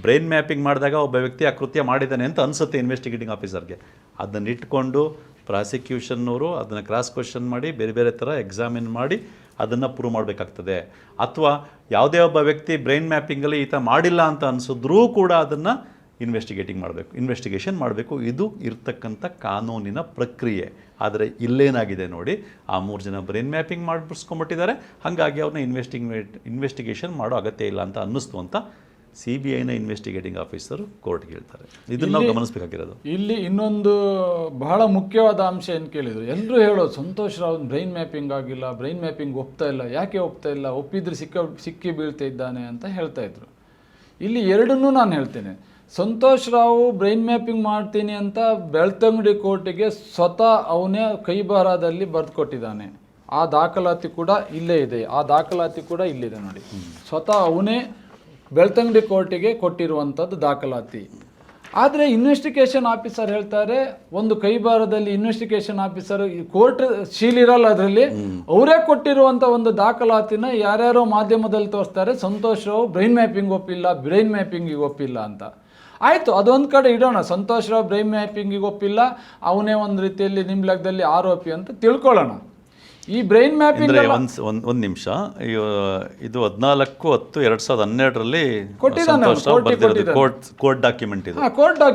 ಬ್ರೈನ್ ಮ್ಯಾಪಿಂಗ್ ಮಾಡಿದಾಗ ಒಬ್ಬ ವ್ಯಕ್ತಿ ಆ ಕೃತ್ಯ ಮಾಡಿದ್ದಾನೆ ಅಂತ ಅನಿಸುತ್ತೆ ಇನ್ವೆಸ್ಟಿಗೇಟಿಂಗ್ ಆಫೀಸರ್ಗೆ, ಅದನ್ನು ಇಟ್ಕೊಂಡು ಪ್ರಾಸಿಕ್ಯೂಷನ್ನವರು ಅದನ್ನು ಕ್ರಾಸ್ ಕ್ವೆಶ್ಚನ್ ಮಾಡಿ ಬೇರೆ ಬೇರೆ ಥರ ಎಕ್ಸಾಮಿನ್ ಮಾಡಿ ಅದನ್ನು ಪ್ರೂವ್ ಮಾಡಬೇಕಾಗ್ತದೆ. ಅಥವಾ ಯಾವುದೇ ಒಬ್ಬ ವ್ಯಕ್ತಿ ಬ್ರೈನ್ ಮ್ಯಾಪಿಂಗಲ್ಲಿ ಈತ ಮಾಡಿಲ್ಲ ಅಂತ ಅನಿಸಿದ್ರೂ ಕೂಡ ಅದನ್ನು ಇನ್ವೆಸ್ಟಿಗೇಷನ್ ಮಾಡಬೇಕು. ಇದು ಇರ್ತಕ್ಕಂಥ ಕಾನೂನಿನ ಪ್ರಕ್ರಿಯೆ. ಆದರೆ ಇಲ್ಲೇನಾಗಿದೆ ನೋಡಿ, ಆ 3 ಜನ ಬ್ರೈನ್ ಮ್ಯಾಪಿಂಗ್ ಮಾಡಿಸ್ಕೊಂಡ್ಬಿಟ್ಟಿದ್ದಾರೆ, ಹಾಗಾಗಿ ಅವ್ರನ್ನ ಇನ್ವೆಸ್ಟಿಗೇಷನ್ ಮಾಡೋ ಅಗತ್ಯ ಇಲ್ಲ ಅಂತ ಅನ್ನಿಸ್ತು ಅಂತ CBIನ ಇನ್ವೆಸ್ಟಿಗೇಟಿಂಗ್ ಆಫೀಸರು ಕೋರ್ಟ್ಗೆ ಹೇಳ್ತಾರೆ. ಇದನ್ನು ನಾವು ಗಮನಿಸಬೇಕಾಗಿರೋದು. ಇಲ್ಲಿ ಇನ್ನೊಂದು ಬಹಳ ಮುಖ್ಯವಾದ ಅಂಶ ಏನು ಕೇಳಿದ್ರು, ಎಲ್ಲರೂ ಹೇಳೋದು ಸಂತೋಷ್ ರಾವ್ ಬ್ರೈನ್ ಮ್ಯಾಪಿಂಗ್ ಆಗಿಲ್ಲ, ಬ್ರೈನ್ ಮ್ಯಾಪಿಂಗ್ ಒಪ್ತಾ ಇಲ್ಲ. ಯಾಕೆ ಒಪ್ತಾ ಇಲ್ಲ? ಒಪ್ಪಿದ್ರೆ ಸಿಕ್ಕಿ ಬೀಳ್ತಾ ಇದ್ದಾನೆ ಅಂತ ಹೇಳ್ತಾ ಇದ್ರು. ಇಲ್ಲಿ ಎರಡನ್ನೂ ನಾನು ಹೇಳ್ತೇನೆ. ಸಂತೋಷ್ ರಾವ್ ಬ್ರೈನ್ ಮ್ಯಾಪಿಂಗ್ ಮಾಡ್ತೀನಿ ಅಂತ ಬೆಳ್ತಂಗಡಿ ಕೋರ್ಟಿಗೆ ಸ್ವತಃ ಅವನೇ ಕೈಬರಹದಲ್ಲಿ ಬರೆದು ಕೊಟ್ಟಿದ್ದಾನೆ. ಆ ದಾಖಲಾತಿ ಕೂಡ ಇಲ್ಲೇ ಇದೆ, ಇಲ್ಲಿದೆ ನೋಡಿ. ಸ್ವತಃ ಅವನೇ ಬೆಳ್ತಂಗಡಿ ಕೋರ್ಟಿಗೆ ಕೊಟ್ಟಿರುವಂಥದ್ದು ದಾಖಲಾತಿ. ಆದರೆ ಇನ್ವೆಸ್ಟಿಗೇಷನ್ ಆಫೀಸರ್ ಹೇಳ್ತಾರೆ, ಒಂದು ಕೈಬರಹದಲ್ಲಿ ಇನ್ವೆಸ್ಟಿಗೇಷನ್ ಆಫೀಸರ್ ಕೋರ್ಟ್ ಶೀಲ್ ಇರಲ್ಲ, ಅದರಲ್ಲಿ ಅವರೇ ಕೊಟ್ಟಿರುವಂಥ ಒಂದು ದಾಖಲಾತಿನ ಯಾರ್ಯಾರೋ ಮಾಧ್ಯಮದಲ್ಲಿ ತೋರಿಸ್ತಾರೆ, ಸಂತೋಷ್ ರಾವ್ ಬ್ರೈನ್ ಮ್ಯಾಪಿಂಗಿಗೆ ಒಪ್ಪಿಲ್ಲ ಅಂತ. ಆಯಿತು, ಅದೊಂದು ಕಡೆ ಇಡೋಣ, ಸಂತೋಷ್ ರಾವ್ ಬ್ರೈನ್ ಮ್ಯಾಪಿಂಗಿಗೆ ಒಪ್ಪಿಲ್ಲ, ಅವನೇ ಒಂದು ರೀತಿಯಲ್ಲಿ ನಿಮ್ಮ ಲೆಕ್ಕದಲ್ಲಿ ಆರೋಪಿ ಅಂತ ತಿಳ್ಕೊಳ್ಳೋಣ. ಈ ಬ್ರೈನ್ ಮ್ಯಾಪಿಂಗ್ ಒಂದು ನಿಮಿಷ, ಇದು 14/10/2012 ಕೋರ್ಟ್ ಡಾಕ್ಯುಮೆಂಟ್ ಇದು.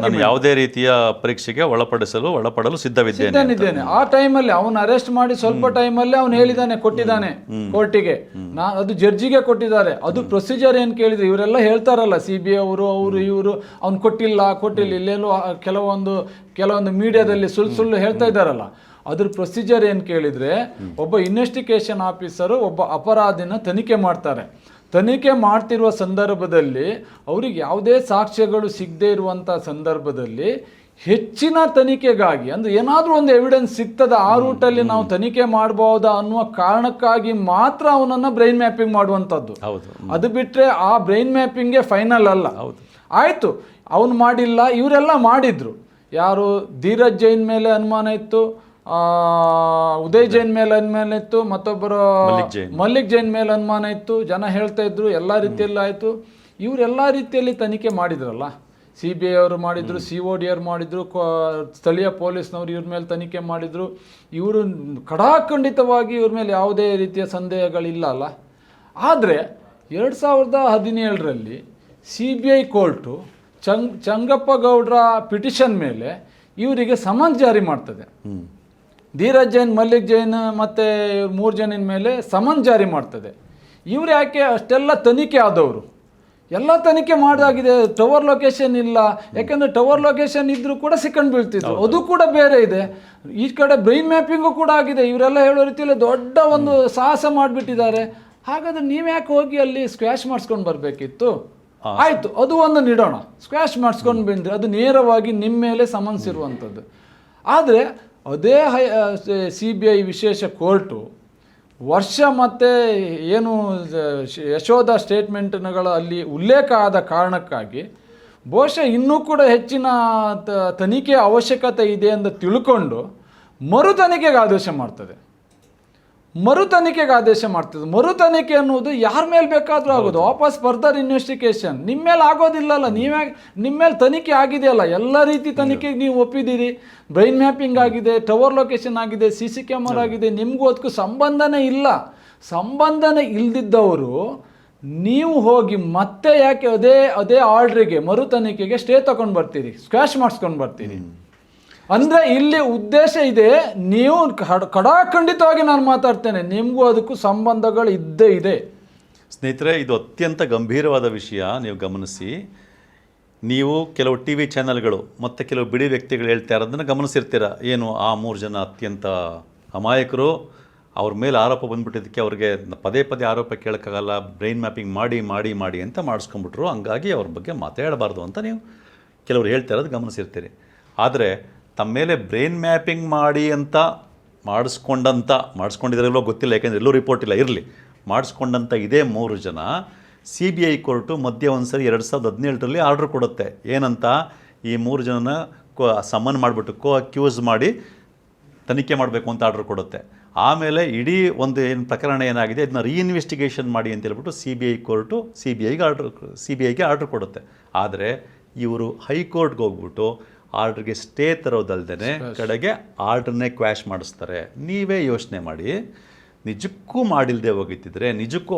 ನಾನು ಯಾವುದೇ ರೀತಿಯ ಪರೀಕ್ಷೆಗೆ ಒಳಪಡಲು ಸಿದ್ಧವಿದ್ದೇನೆ. ಆ ಟೈಮಲ್ಲಿ ಅವನು ಅರೆಸ್ಟ್ ಮಾಡಿ ಸ್ವಲ್ಪ ಟೈಮಲ್ಲಿ ಅವನು ಹೇಳಿದ್ದಾನೆ, ಕೊಟ್ಟಿದ್ದಾನೆ ಕೋರ್ಟಿಗೆ. ಅದು ಜಡ್ಜಿಗೆ ಕೊಟ್ಟಿದ್ದಾರೆ. ಅದು ಪ್ರೊಸೀಜರ್ ಏನು ಕೇಳಿದ್ರೆ ಇವರೆಲ್ಲ ಹೇಳ್ತಾರಲ್ಲ, CBI ಅವರು ಇವರು ಅವ್ನು ಕೊಟ್ಟಿಲ್ಲ ಇಲ್ಲೇನೋ ಕೆಲವೊಂದು ಮೀಡಿಯಾದಲ್ಲಿ ಸುಳ್ಳು ಹೇಳ್ತಾ ಇದ್ದಾರಲ್ಲ. ಅದ್ರ ಪ್ರೊಸೀಜರ್ ಏನು ಕೇಳಿದರೆ, ಒಬ್ಬ ಇನ್ವೆಸ್ಟಿಗೇಷನ್ ಆಫೀಸರು ಒಬ್ಬ ಅಪರಾಧಿನ ತನಿಖೆ ಮಾಡ್ತಾರೆ. ತನಿಖೆ ಮಾಡ್ತಿರುವ ಸಂದರ್ಭದಲ್ಲಿ ಅವ್ರಿಗೆ ಯಾವುದೇ ಸಾಕ್ಷ್ಯಗಳು ಸಿಗದೇ ಇರುವಂಥ ಸಂದರ್ಭದಲ್ಲಿ ಹೆಚ್ಚಿನ ತನಿಖೆಗಾಗಿ, ಅಂದರೆ ಏನಾದರೂ ಒಂದು ಎವಿಡೆನ್ಸ್ ಸಿಗ್ತದ ಆ ರೂಟಲ್ಲಿ ನಾವು ತನಿಖೆ ಮಾಡ್ಬೋದಾ ಅನ್ನುವ ಕಾರಣಕ್ಕಾಗಿ ಮಾತ್ರ ಅವನನ್ನು ಬ್ರೈನ್ ಮ್ಯಾಪಿಂಗ್ ಮಾಡುವಂಥದ್ದು. ಅದು ಬಿಟ್ಟರೆ ಆ ಬ್ರೈನ್ ಮ್ಯಾಪಿಂಗ್ಗೆ ಫೈನಲ್ ಅಲ್ಲ. ಆಯಿತು, ಅವನು ಮಾಡಿಲ್ಲ, ಇವರೆಲ್ಲ ಮಾಡಿದ್ರು. ಯಾರು ಧೀರಜ್ ಜೈನ್ ಮೇಲೆ ಅನುಮಾನ ಇತ್ತು, ಉದಯ್ ಜೈನ್ ಮೇಲೆ ಅನುಮಾನ ಇತ್ತು, ಮತ್ತೊಬ್ಬರು ಮಲ್ಲಿಕ್ ಜೈನ್ ಮೇಲೆ ಅನುಮಾನ ಇತ್ತು. ಜನ ಹೇಳ್ತಾ ಇದ್ರು ಎಲ್ಲ ರೀತಿಯಲ್ಲಿ ಆಯಿತು. ಇವರೆಲ್ಲ ರೀತಿಯಲ್ಲಿ ತನಿಖೆ ಮಾಡಿದ್ರಲ್ಲ, CBI ಅವರು ಮಾಡಿದ್ರು, COD ಅವರು ಮಾಡಿದ್ರು, ಸ್ಥಳೀಯ ಪೊಲೀಸ್ನವರು ಇವ್ರ ಮೇಲೆ ತನಿಖೆ ಮಾಡಿದ್ರು. ಇವರು ಖಡಾಖಂಡಿತವಾಗಿ ಇವ್ರ ಮೇಲೆ ಯಾವುದೇ ರೀತಿಯ ಸಂದೇಹಗಳಿಲ್ಲ ಅಲ್ಲ. ಆದರೆ 2017ರಲ್ಲಿ CBI ಕೋರ್ಟು ಚಂಗಪ್ಪ ಗೌಡ್ರ ಪಿಟಿಷನ್ ಮೇಲೆ ಇವರಿಗೆ ಸಮನ್ಸ್ ಜಾರಿ ಮಾಡ್ತದೆ. ಧೀರಜ್ ಜೈನ್, ಮಲ್ಲಿಕ್ ಜೈನ್ ಮತ್ತು 3 ಜನಿನ ಮೇಲೆ ಸಮನ್ಸ್ ಜಾರಿ ಮಾಡ್ತದೆ. ಇವ್ರು ಯಾಕೆ ಅಷ್ಟೆಲ್ಲ ತನಿಖೆ ಆದವರು, ಎಲ್ಲ ತನಿಖೆ ಮಾಡಾಗಿದೆ. ಟವರ್ ಲೊಕೇಶನ್ ಇಲ್ಲ, ಯಾಕಂದ್ರೆ ಟವರ್ ಲೊಕೇಶನ್ ಇದ್ರೂ ಕೂಡ ಸಿಕ್ಕಂಡು ಬೀಳ್ತಿದ್ರು, ಅದು ಕೂಡ ಬೇರೆ ಇದೆ. ಈ ಕಡೆ ಬ್ರೈನ್ ಮ್ಯಾಪಿಂಗು ಕೂಡ ಆಗಿದೆ. ಇವರೆಲ್ಲ ಹೇಳೋ ರೀತಿಯಲ್ಲಿ ದೊಡ್ಡ ಒಂದು ಸಾಹಸ ಮಾಡಿಬಿಟ್ಟಿದ್ದಾರೆ. ಹಾಗಾದ್ರೆ ನೀವು ಯಾಕೆ ಹೋಗಿ ಅಲ್ಲಿ ಸ್ಕ್ವಾಶ್ ಮಾಡಿಸ್ಕೊಂಡು ಬರಬೇಕಿತ್ತು? ಆಯಿತು, ಅದು ಒಂದು ನೀಡೋಣ, ಸ್ಕ್ವಾಶ್ ಮಾಡಿಸ್ಕೊಂಡು ಬಂದರೆ ಅದು ನೇರವಾಗಿ ನಿಮ್ಮ ಮೇಲೆ ಸಮನ್ಸ್ ಇರುವಂಥದ್ದು. ಆದರೆ ಅದೇ CBI ವಿಶೇಷ ಕೋರ್ಟು ವರ್ಷ ಮತ್ತು ಏನು ಯಶೋಧ ಸ್ಟೇಟ್ಮೆಂಟ್ಗಳ ಅಲ್ಲಿ ಉಲ್ಲೇಖ ಆದ ಕಾರಣಕ್ಕಾಗಿ ಬಹುಶಃ ಇನ್ನೂ ಕೂಡ ಹೆಚ್ಚಿನ ತನಿಖೆ ಅವಶ್ಯಕತೆ ಇದೆ ಎಂದು ತಿಳ್ಕೊಂಡು ಮರು ತನಿಖೆಗೆ ಆದೇಶ ಮಾಡ್ತದೆ. ಮರು ತನಿಖೆ ಅನ್ನೋದು ಯಾರ ಮೇಲೆ ಬೇಕಾದರೂ ಆಗೋದು. ವಾಪಸ್ ಫರ್ದರ್ ಇನ್ವೆಸ್ಟಿಗೇಷನ್ ನಿಮ್ಮ ಮೇಲೆ ಆಗೋದಿಲ್ಲಲ್ಲ. ನಿಮ್ಮ ಮೇಲೆ ತನಿಖೆ ಆಗಿದೆಯಲ್ಲ, ಎಲ್ಲ ರೀತಿ ತನಿಖೆಗೆ ನೀವು ಒಪ್ಪಿದ್ದೀರಿ. ಬ್ರೈನ್ ಮ್ಯಾಪಿಂಗ್ ಆಗಿದೆ, ಟವರ್ ಲೊಕೇಶನ್ ಆಗಿದೆ, CC ಕ್ಯಾಮರಾ ಆಗಿದೆ, ನಿಮಗೂ ಅದಕ್ಕೂ ಸಂಬಂಧನೇ ಇಲ್ದಿದ್ದವರು ನೀವು ಹೋಗಿ ಮತ್ತೆ ಯಾಕೆ ಅದೇ ಆರ್ಡ್ರಿಗೆ ಮರು ತನಿಖೆಗೆ ಸ್ಟೇ ತಗೊಂಡು ಬರ್ತೀರಿ, ಸ್ಕ್ವಾಶ್ ಮಾಡಿಸ್ಕೊಂಡು ಬರ್ತೀರಿ? ಅಂದರೆ ಇಲ್ಲಿ ಉದ್ದೇಶ ಇದೆ, ನೀವು ಖಡಾಖಂಡಿತವಾಗಿ ನಾನು ಮಾತಾಡ್ತೇನೆ, ನಿಮಗೂ ಅದಕ್ಕೂ ಸಂಬಂಧಗಳು ಇದ್ದೇ ಇದೆ. ಸ್ನೇಹಿತರೆ, ಇದು ಅತ್ಯಂತ ಗಂಭೀರವಾದ ವಿಷಯ. ನೀವು ಗಮನಿಸಿ, ನೀವು ಕೆಲವು TV ಚಾನಲ್ಗಳು ಮತ್ತು ಕೆಲವು ಬಿಡಿ ವ್ಯಕ್ತಿಗಳು ಹೇಳ್ತಾ ಇರೋದನ್ನು ಗಮನಿಸಿರ್ತೀರ. ಏನು ಆ 3 ಜನ ಅತ್ಯಂತ ಅಮಾಯಕರು, ಅವ್ರ ಮೇಲೆ ಆರೋಪ ಬಂದುಬಿಟ್ಟಿದ್ದಕ್ಕೆ ಅವ್ರಿಗೆ ಪದೇ ಆರೋಪ ಕೇಳೋಕ್ಕಾಗಲ್ಲ, ಬ್ರೈನ್ ಮ್ಯಾಪಿಂಗ್ ಮಾಡಿ ಅಂತ ಮಾಡಿಸ್ಕೊಂಡ್ಬಿಟ್ರು, ಹಂಗಾಗಿ ಅವ್ರ ಬಗ್ಗೆ ಮಾತಾಡಬಾರ್ದು ಅಂತ ನೀವು ಕೆಲವರು ಹೇಳ್ತಾ ಇರೋದು ಗಮನಿಸಿರ್ತೀರಿ. ಆದರೆ ತಮ್ಮ ಮೇಲೆ ಬ್ರೈನ್ ಮ್ಯಾಪಿಂಗ್ ಮಾಡಿ ಅಂತ ಮಾಡಿಸ್ಕೊಂಡಿದ್ದಾರಲ್ಲೋ ಗೊತ್ತಿಲ್ಲ, ಯಾಕೆಂದರೆ ಎಲ್ಲೂ ರಿಪೋರ್ಟ್ ಇಲ್ಲ, ಇರಲಿ, ಮಾಡಿಸ್ಕೊಂಡಂಥ ಇದೇ 3 ಜನ CBI ಕೋರ್ಟು ಮಧ್ಯೆ ಒಂದು ಸರಿ 2017ರಲ್ಲಿ ಆರ್ಡ್ರ್ ಕೊಡುತ್ತೆ. ಏನಂತ, ಈ 3 ಜನನ ಸಮನ್ ಮಾಡಿಬಿಟ್ಟು ಅಕ್ಯೂಸ್ ಮಾಡಿ ತನಿಖೆ ಮಾಡಬೇಕು ಅಂತ ಆರ್ಡ್ರ್ ಕೊಡುತ್ತೆ. ಆಮೇಲೆ ಇಡೀ ಒಂದು ಏನು ಪ್ರಕರಣ ಏನಾಗಿದೆ ಅದನ್ನ ರೀಇನ್ವೆಸ್ಟಿಗೇಷನ್ ಮಾಡಿ ಅಂತ ಹೇಳ್ಬಿಟ್ಟು CBI ಕೋರ್ಟು CBIಗೆ ಆರ್ಡ್ರ್ ಕೊಡುತ್ತೆ. ಆದರೆ ಇವರು ಹೈಕೋರ್ಟ್ಗೆ ಹೋಗ್ಬಿಟ್ಟು ಆರ್ಡ್ರಿಗೆ ಸ್ಟೇ ತರೋದಲ್ದೇ ಕಡೆಗೆ ಆರ್ಡ್ರನ್ನೇ ಕ್ವ್ಯಾಶ್ ಮಾಡಿಸ್ತಾರೆ. ನೀವೇ ಯೋಚನೆ ಮಾಡಿ, ನಿಜಕ್ಕೂ ಮಾಡಿಲ್ಲದೆ ಹೋಗಿದ್ದಿದ್ರೆ, ನಿಜಕ್ಕೂ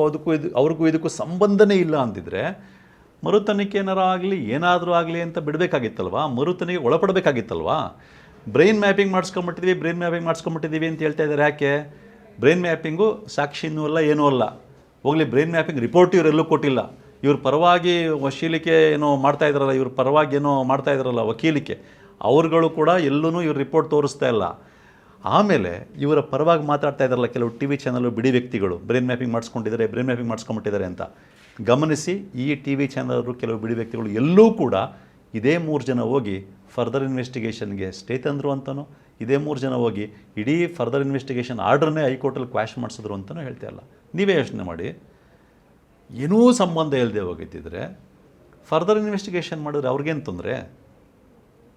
ಅವ್ರಿಗೂ ಇದಕ್ಕೂ ಸಂಬಂಧನೇ ಇಲ್ಲ ಅಂತಿದ್ರೆ ಮರು ತನಿಖೆ ಏನಾದರೂ ಆಗಲಿ ಅಂತ ಬಿಡಬೇಕಾಗಿತ್ತಲ್ವಾ? ಮರು ತನಿಖೆಗೆ ಒಳಪಡಬೇಕಾಗಿತ್ತಲ್ವಾ? ಬ್ರೈನ್ ಮ್ಯಾಪಿಂಗ್ ಮಾಡಿಸ್ಕೊಂಬಿಟ್ಟಿದ್ದೀವಿ ಅಂತ ಹೇಳ್ತಾ ಇದ್ದಾರೆ. ಯಾಕೆ? ಬ್ರೈನ್ ಮ್ಯಾಪಿಂಗು ಸಾಕ್ಷಿನೂ ಅಲ್ಲ, ಏನೂ ಅಲ್ಲ. ಹೋಗಲಿ, ಬ್ರೈನ್ ಮ್ಯಾಪಿಂಗ್ ರಿಪೋರ್ಟ್ ಇವರೆಲ್ಲೂ ಕೊಟ್ಟಿಲ್ಲ. ಇವ್ರ ಪರವಾಗಿ ವಕೀಲಿಕೆ ಏನೋ ಮಾಡ್ತಾಯಿದ್ರಲ್ಲ, ವಕೀಲಿಕೆ ಅವ್ರುಗಳು ಕೂಡ ಎಲ್ಲೂ ಇವ್ರ ರಿಪೋರ್ಟ್ ತೋರಿಸ್ತಾ ಇಲ್ಲ. ಆಮೇಲೆ ಇವರ ಪರವಾಗಿ ಮಾತಾಡ್ತಾ ಇದ್ದಾರಲ್ಲ ಕೆಲವು TV ಚಾನಲ್ ಬಿಡಿ ವ್ಯಕ್ತಿಗಳು, ಬ್ರೈನ್ ಮ್ಯಾಪಿಂಗ್ ಮಾಡಿಸ್ಕೊಂಡ್ಬಿಟ್ಟಿದ್ದಾರೆ ಅಂತ ಗಮನಿಸಿ. ಈ TV ಚಾನಲ್ರು ಕೆಲವು ಬಿಡಿ ವ್ಯಕ್ತಿಗಳು ಎಲ್ಲೂ ಕೂಡ ಇದೇ 3 ಜನ ಹೋಗಿ ಫರ್ದರ್ ಇನ್ವೆಸ್ಟಿಗೇಷನ್ಗೆ ಸ್ಟೇ ತಂದರು ಅಂತನೋ, ಇದೇ 3 ಜನ ಹೋಗಿ ಇಡೀ ಫರ್ದರ್ ಇನ್ವೆಸ್ಟಿಗೇಷನ್ ಆರ್ಡ್ರನ್ನೇ ಹೈಕೋರ್ಟಲ್ಲಿ ಕ್ವ್ಯಾಶ್ ಮಾಡಿಸಿದ್ರು ಅಂತಲೂ ಹೇಳ್ತಾ ಇಲ್ಲ. ನೀವೇ ಯೋಚನೆ ಮಾಡಿ, ಏನೂ ಸಂಬಂಧ ಇಲ್ಲದೆ ಹೋಗಿದ್ದಿದ್ರೆ ಫರ್ದರ್ ಇನ್ವೆಸ್ಟಿಗೇಷನ್ ಮಾಡಿದ್ರೆ ಅವ್ರಿಗೇನು ತೊಂದರೆ?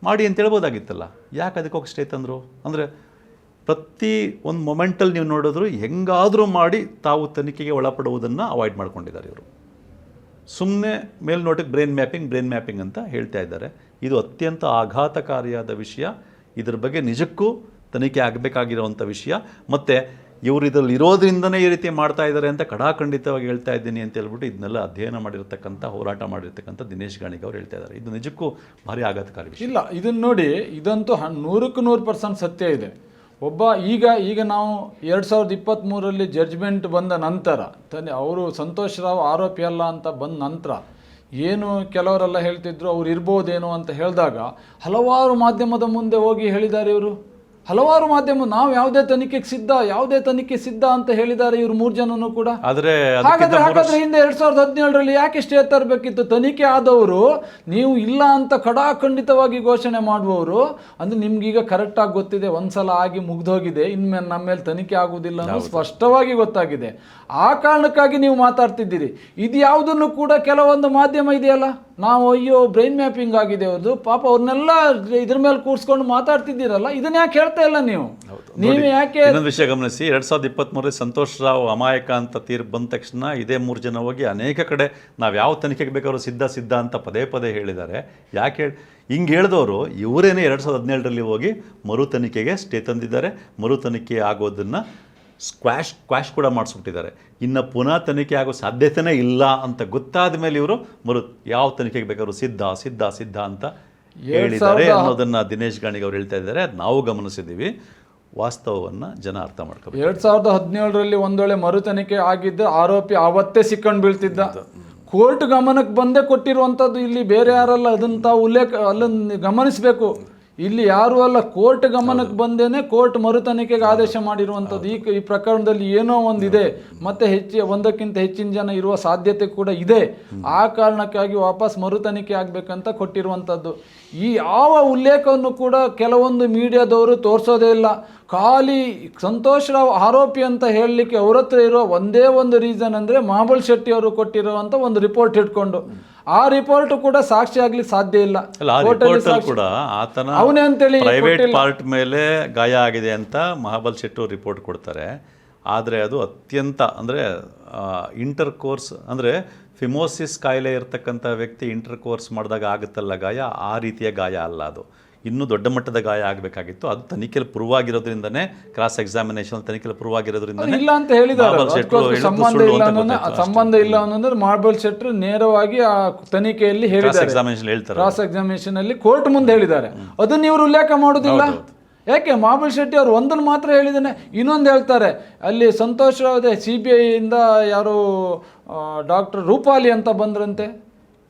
ಮಾಡಿ ಅಂತ ಹೇಳ್ಬೋದಾಗಿತ್ತಲ್ಲ. ಯಾಕೆ ಅದಕ್ಕೆ ಹೋಗಿ ಸ್ಟೇ ತಂದರು? ಅಂದರೆ ಪ್ರತಿ ಒಂದು ಮೊಮೆಂಟಲ್ಲಿ ನೀವು ನೋಡಿದ್ರು ಹೆಂಗಾದರೂ ಮಾಡಿ ತಾವು ತನಿಖೆಗೆ ಒಳಪಡುವುದನ್ನು ಅವಾಯ್ಡ್ ಮಾಡ್ಕೊಂಡಿದ್ದಾರೆ ಇವರು. ಸುಮ್ಮನೆ ಮೇಲ್ನೋಟಕ್ಕೆ ಬ್ರೈನ್ ಮ್ಯಾಪಿಂಗ್ ಅಂತ ಹೇಳ್ತಾ ಇದ್ದಾರೆ. ಇದು ಅತ್ಯಂತ ಆಘಾತಕಾರಿಯಾದ ವಿಷಯ. ಇದ್ರ ಬಗ್ಗೆ ನಿಜಕ್ಕೂ ತನಿಖೆ ಆಗಬೇಕಾಗಿರುವಂಥ ವಿಷಯ. ಮತ್ತು ಇವರು ಇದರಲ್ಲಿ ಇರೋದ್ರಿಂದನೇ ಈ ರೀತಿ ಮಾಡ್ತಾ ಇದ್ದಾರೆ ಅಂತ ಖಡಾಖಂಡಿತವಾಗಿ ಹೇಳ್ತಾ ಇದ್ದೀನಿ ಅಂತ ಹೇಳ್ಬಿಟ್ಟು ಇದನ್ನೆಲ್ಲ ಅಧ್ಯಯನ ಮಾಡಿರ್ತಕ್ಕಂಥ, ಹೋರಾಟ ಮಾಡಿರ್ತಕ್ಕಂಥ ದಿನೇಶ್ ಗಾಣಿಗ ಅವರು ಹೇಳ್ತಾ ಇದ್ದಾರೆ. ಇದು ನಿಜಕ್ಕೂ ಭಾರಿ ಆಘಾತಕಾರಿ ವಿಷಯ. ಇಲ್ಲ, ಇದನ್ನು ನೋಡಿ, ಇದಂತೂ 100% ಸತ್ಯ ಇದೆ. ಈಗ ನಾವು 2023ರಲ್ಲಿ ಜಡ್ಜ್ಮೆಂಟ್ ಬಂದ ನಂತರ ಅವರು ಸಂತೋಷ್ ರಾವ್ ಆರೋಪಿ ಅಲ್ಲ ಅಂತ ಬಂದ ನಂತರ ಏನು ಕೆಲವರೆಲ್ಲ ಹೇಳ್ತಿದ್ರು ಅವ್ರು ಇರ್ಬೋದೇನೋ ಅಂತ ಹೇಳಿದಾಗ ಹಲವಾರು ಮಾಧ್ಯಮದ ಮುಂದೆ ಹೋಗಿ ಹೇಳಿದ್ದಾರೆ ಇವರು. ಹಲವಾರು ಮಾಧ್ಯಮ ನಾವು ಯಾವುದೇ ತನಿಖೆಗೆ ಸಿದ್ಧ ಅಂತ ಹೇಳಿದ್ದಾರೆ ಇವರು 3 ಜನನು ಕೂಡ. ಹಾಗಾದ್ರೆ ಹಿಂದೆ 2017ರಲ್ಲಿ ಯಾಕೆ ಸ್ಟೇ ತರಬೇಕಿತ್ತು? ತನಿಖೆ ಆದವರು ನೀವು ಇಲ್ಲ ಅಂತ ಖಡಾಖಂಡಿತವಾಗಿ ಘೋಷಣೆ ಮಾಡುವವರು, ಅಂದ್ರೆ ನಿಮ್ಗೀಗ ಕರೆಕ್ಟಾಗಿ ಗೊತ್ತಿದೆ, ಒಂದ್ಸಲ ಆಗಿ ಮುಗ್ದೋಗಿದೆ, ಇನ್ಮೇಲೆ ನಮ್ಮ ಮೇಲೆ ತನಿಖೆ ಆಗುವುದಿಲ್ಲ ಅನ್ನೋ ಸ್ಪಷ್ಟವಾಗಿ ಗೊತ್ತಾಗಿದೆ. ಆ ಕಾರಣಕ್ಕಾಗಿ ನೀವು ಮಾತಾಡ್ತಿದ್ದೀರಿ. ಇದು ಯಾವುದನ್ನು ಕೂಡ ಕೆಲವೊಂದು ಮಾಧ್ಯಮ ಇದೆಯಲ್ಲ, ನಾವು ಅಯ್ಯೋ ಬ್ರೈನ್ ಮ್ಯಾಪಿಂಗ್ ಆಗಿದೆ ಅವ್ರದ್ದು ಪಾಪ, ಅವ್ರನ್ನೆಲ್ಲ ಇದ್ರ ಮೇಲೆ ಕೂರಿಸ್ಕೊಂಡು ಮಾತಾಡ್ತಿದ್ದೀರಲ್ಲ, ಇದನ್ನ ಯಾಕೆ ಹೇಳ್ತಾ ಇಲ್ಲ ನೀವು? ಯಾಕೆ? ಇನ್ನೊಂದು ವಿಷಯ ಗಮನಿಸಿ, 2023ರಲ್ಲಿ ಸಂತೋಷ್ ರಾವ್ ಅಮಾಯಕ ಅಂತ ತೀರ್ಪು ಬಂದ ತಕ್ಷಣ ಇದೇ 3 ಜನ ಹೋಗಿ ಅನೇಕ ಕಡೆ ನಾವು ಯಾವ ತನಿಖೆಗೆ ಬೇಕಾದ್ರೂ ಸಿದ್ಧ ಅಂತ ಪದೇ ಹೇಳಿದ್ದಾರೆ. ಯಾಕೆ ಹಿಂಗೆ ಹೇಳಿದವರು ಇವರೇನೇ 2017ರಲ್ಲಿ ಹೋಗಿ ಮರು ತನಿಖೆಗೆ ಸ್ಟೇ ತಂದಿದ್ದಾರೆ. ಮರು ತನಿಖೆ ಆಗೋದನ್ನು ಕ್ವಾಶ್ ಕೂಡ ಮಾಡಿಸ್ಬಿಟ್ಟಿದ್ದಾರೆ. ಇನ್ನು ಪುನಃ ತನಿಖೆ ಆಗೋ ಸಾಧ್ಯತೆಯೇ ಇಲ್ಲ ಅಂತ ಗೊತ್ತಾದ ಮೇಲೆ ಇವರು ಯಾವ ತನಿಖೆಗೆ ಬೇಕಾದ್ರೂ ಸಿದ್ಧ ಅಂತ ಹೇಳಿದ್ದಾರೆ ಅನ್ನೋದನ್ನು ದಿನೇಶ್ ಗಾಣಿಗ ಅವರು ಹೇಳ್ತಾ ಇದ್ದಾರೆ. ನಾವು ಗಮನಿಸಿದ್ದೀವಿ. ವಾಸ್ತವವನ್ನು ಜನ ಅರ್ಥ ಮಾಡ್ಕೋಬೇಕು. 2017ರಲ್ಲಿ ಒಂದೊಳ್ಳೆ ಮರು ತನಿಖೆ ಆಗಿದ್ದು ಆರೋಪಿ ಆವತ್ತೇ ಸಿಕ್ಕೊಂಡು ಬೀಳ್ತಿದ್ದ. ಕೋರ್ಟ್ ಗಮನಕ್ಕೆ ಬಂದೇ ಕೊಟ್ಟಿರುವಂಥದ್ದು. ಇಲ್ಲಿ ಬೇರೆ ಯಾರಲ್ಲ, ಅದನ್ನು ತಾವು ಅಲ್ಲನ್ನು ಗಮನಿಸಬೇಕು. ಇಲ್ಲಿ ಯಾರು ಅಲ್ಲ, ಕೋರ್ಟ್ ಗಮನಕ್ಕೆ ಬಂದೇನೆ ಕೋರ್ಟ್ ಮರುತನಿಖೆಗೆ ಆದೇಶ ಮಾಡಿರುವಂಥದ್ದು. ಈ ಪ್ರಕರಣದಲ್ಲಿ ಏನೋ ಒಂದಿದೆ, ಮತ್ತೆ ಒಂದಕ್ಕಿಂತ ಹೆಚ್ಚಿನ ಜನ ಇರುವ ಸಾಧ್ಯತೆ ಕೂಡ ಇದೆ. ಆ ಕಾರಣಕ್ಕಾಗಿ ವಾಪಸ್ ಮರುತನಿಖೆ ಆಗಬೇಕಂತ ಕೊಟ್ಟಿರುವಂಥದ್ದು. ಈ ಯಾವ ಉಲ್ಲೇಖವನ್ನು ಕೂಡ ಕೆಲವೊಂದು ಮೀಡಿಯಾದವರು ತೋರಿಸೋದೇ ಇಲ್ಲ. ಖಾಲಿ ಸಂತೋಷ್ ರಾವ್ ಆರೋಪಿ ಅಂತ ಹೇಳಲಿಕ್ಕೆ ಅವ್ರ ಹತ್ರ ಇರೋ ಒಂದೇ ಒಂದು ರೀಸನ್ ಅಂದರೆ ಮಹಾಬಲ್ ಶೆಟ್ಟಿ ಅವರು ಕೊಟ್ಟಿರುವಂಥ ಒಂದು ರಿಪೋರ್ಟ್ ಇಟ್ಕೊಂಡು, ಆ ರಿಪೋರ್ಟ್ ಕೂಡ ಸಾಕ್ಷಿ ಆಗ್ಲಿಕ್ಕೆ ಸಾಧ್ಯ ಇಲ್ಲ. ಕೂಡ ಆತನ ಅವನೇ ಅಂತೇಳಿ ಪ್ರೈವೇಟ್ ಪಾರ್ಟ್ ಮೇಲೆ ಗಾಯ ಆಗಿದೆ ಅಂತ ಮಹಾಬಲ್ ಶೆಟ್ಟಿ ರಿಪೋರ್ಟ್ ಕೊಡ್ತಾರೆ. ಆದರೆ ಅದು ಅತ್ಯಂತ ಅಂದರೆ ಇಂಟರ್ ಕೋರ್ಸ್ ಅಂದರೆ ಫಿಮೋಸಿಸ್ ಕಾಯಿಲೆ ಇರತಕ್ಕಂಥ ವ್ಯಕ್ತಿ ಇಂಟರ್ ಕೋರ್ಸ್ ಮಾಡಿದಾಗ ಆಗುತ್ತಲ್ಲ ಗಾಯ, ಆ ರೀತಿಯ ಗಾಯ ಅಲ್ಲ, ಅದು ಇನ್ನೂ ದೊಡ್ಡ ಮಟ್ಟದ ಗಾಯ ಆಗಬೇಕಾಗಿತ್ತು. ಅದು ತನಿಖೆಯಲ್ಲಿ ಪ್ರೂವ್ ಆಗಿರೋದ್ರಿಂದನೇ, ಕ್ರಾಸ್ ಎಕ್ಸಾಮಿನೇಷನ್ ತನಿಖೆಯಲ್ಲಿ ಪ್ರೂವ್ ಆಗಿರೋದ್ರಿಂದ ಇಲ್ಲ ಅಂತ ಹೇಳಿದ್ದಾರೆ. ಸಂಬಂಧ ಇಲ್ಲ ಅನ್ನೋದ್ರೆ ಮಹಾಬಲ್ ಶೆಟ್ಟಿ ನೇರವಾಗಿ ಆ ತನಿಖೆಯಲ್ಲಿ ಹೇಳಿದ್ದಾರೆ, ಕ್ರಾಸ್ ಎಕ್ಸಾಮಿನೇಷನ್ ಅಲ್ಲಿ ಕೋರ್ಟ್ ಮುಂದೆ ಹೇಳಿದ್ದಾರೆ. ಅದನ್ನ ಇವರು ಉಲ್ಲೇಖ ಮಾಡೋದಿಲ್ಲ. ಯಾಕೆ? ಮಹಾಬಲ್ ಶೆಟ್ಟಿ ಅವರು ಒಂದನ್ನು ಮಾತ್ರ ಹೇಳಿದ್ದಾನೆ, ಇನ್ನೊಂದು ಹೇಳ್ತಾರೆ. ಅಲ್ಲಿ ಸಂತೋಷ್ ರಾವ್ CBI ಇಂದ ಯಾರು ಡಾಕ್ಟರ್ ರೂಪಾಲಿ ಅಂತ ಬಂದ್ರಂತೆ,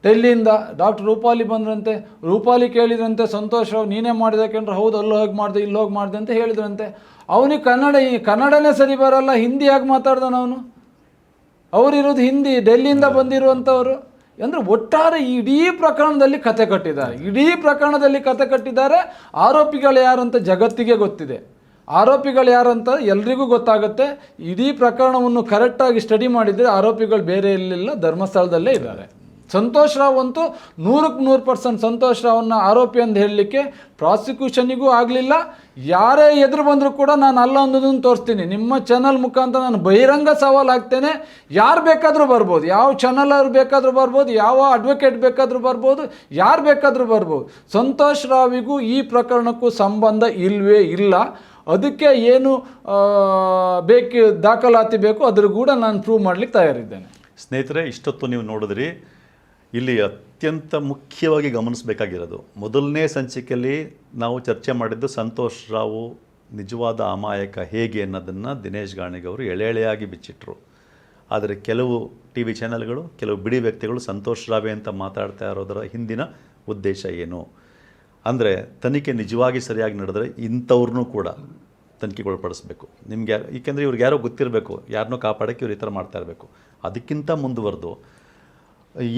ಡೆಲ್ಲಿಯಿಂದ ಡಾಕ್ಟರ್ ರೂಪಾಲಿ ಬಂದ್ರಂತೆ. ರೂಪಾಲಿ ಕೇಳಿದ್ರಂತೆ, ಸಂತೋಷ್ ರಾವ್ ನೀನೇ ಮಾಡಿದೆ ಕೇಂದ್ರ, ಹೌದು ಅಲ್ಲಿ ಹೋಗಿ ಮಾಡಿದೆ ಇಲ್ಲಿ ಹೋಗಿ ಮಾಡಿದೆ ಅಂತ ಹೇಳಿದ್ರಂತೆ. ಅವನಿಗೆ ಕನ್ನಡನೇ ಸರಿ ಬರಲ್ಲ, ಹಿಂದಿ ಯಾಕೆ ಮಾತಾಡ್ದಾನ ಅವನು? ಅವರಿರೋದು ಹಿಂದಿ, ಡೆಲ್ಲಿಯಿಂದ ಬಂದಿರುವಂಥವ್ರು. ಅಂದರೆ ಒಟ್ಟಾರೆ ಇಡೀ ಪ್ರಕರಣದಲ್ಲಿ ಕತೆ ಕಟ್ಟಿದ್ದಾರೆ. ಆರೋಪಿಗಳು ಯಾರಂತ ಜಗತ್ತಿಗೆ ಗೊತ್ತಿದೆ, ಆರೋಪಿಗಳು ಯಾರಂತ ಎಲ್ರಿಗೂ ಗೊತ್ತಾಗುತ್ತೆ. ಇಡೀ ಪ್ರಕರಣವನ್ನು ಕರೆಕ್ಟಾಗಿ ಸ್ಟಡಿ ಮಾಡಿದರೆ ಆರೋಪಿಗಳು ಬೇರೆ ಇರಲಿಲ್ಲ, ಧರ್ಮಸ್ಥಳದಲ್ಲೇ ಇದ್ದಾರೆ. ಸಂತೋಷ್ ರಾವ್ ಅಂತೂ 100% ಸಂತೋಷ್ ರಾವ್ನ ಆರೋಪಿ ಅಂತ ಹೇಳಲಿಕ್ಕೆ ಪ್ರಾಸಿಕ್ಯೂಷನಿಗೂ ಆಗಲಿಲ್ಲ. ಯಾರೇ ಎದುರು ಬಂದರೂ ಕೂಡ ನಾನು ಅಲ್ಲ ಅನ್ನೋದನ್ನು ತೋರಿಸ್ತೀನಿ. ನಿಮ್ಮ ಚಾನಲ್ ಮುಖಾಂತರ ನಾನು ಬಹಿರಂಗ ಸವಾಲು ಹಾಕ್ತೇನೆ. ಯಾರು ಬೇಕಾದರೂ ಬರ್ಬೋದು, ಯಾವ ಚಾನಲ್ ಅವ್ರು ಬೇಕಾದರೂ ಬರ್ಬೋದು, ಯಾವ ಅಡ್ವೊಕೇಟ್ ಬೇಕಾದರೂ ಬರ್ಬೋದು, ಯಾರು ಬೇಕಾದರೂ ಬರ್ಬೋದು. ಸಂತೋಷ್ ರಾವಿಗೂ ಈ ಪ್ರಕರಣಕ್ಕೂ ಸಂಬಂಧ ಇಲ್ಲವೇ ಇಲ್ಲ. ಅದಕ್ಕೆ ಏನು ದಾಖಲಾತಿ ಬೇಕು ಅದ್ರ ಕೂಡ ನಾನು ಪ್ರೂವ್ ಮಾಡಲಿಕ್ಕೆ ತಯಾರಿದ್ದೇನೆ. ಸ್ನೇಹಿತರೆ, ಇಷ್ಟೊತ್ತು ನೀವು ನೋಡಿದ್ರಿ. ಇಲ್ಲಿ ಅತ್ಯಂತ ಮುಖ್ಯವಾಗಿ ಗಮನಿಸಬೇಕಾಗಿರೋದು, ಮೊದಲನೇ ಸಂಚಿಕೆಯಲ್ಲಿ ನಾವು ಚರ್ಚೆ ಮಾಡಿದ್ದು ಸಂತೋಷ್ ರಾವು ನಿಜವಾದ ಅಮಾಯಕ ಹೇಗೆ ಅನ್ನೋದನ್ನು ದಿನೇಶ್ ಗಾಣಿಗವರು ಎಳೆಯಾಗಿ ಬಿಚ್ಚಿಟ್ರು. ಆದರೆ ಕೆಲವು TV ಚಾನೆಲ್ಗಳು, ಕೆಲವು ಬಿಡಿ ವ್ಯಕ್ತಿಗಳು ಸಂತೋಷ್ ರಾವೆ ಅಂತ ಮಾತಾಡ್ತಾ ಇರೋದರ ಹಿಂದಿನ ಉದ್ದೇಶ ಏನು ಅಂದರೆ, ತನಿಖೆ ನಿಜವಾಗಿ ಸರಿಯಾಗಿ ನಡೆದರೆ ಇಂಥವ್ರನ್ನೂ ಕೂಡ ತನಿಖೆಗೊಳಪಡಿಸ್ಬೇಕು. ನಿಮ್ಗೆ ಏಕೆಂದರೆ ಇವ್ರಿಗೆ ಯಾರೋ ಗೊತ್ತಿರಬೇಕು, ಯಾರನ್ನೋ ಕಾಪಾಡೋಕ್ಕೆ ಇವ್ರು ಈ ಥರ ಮಾಡ್ತಾ ಇರಬೇಕು. ಅದಕ್ಕಿಂತ ಮುಂದುವರೆದು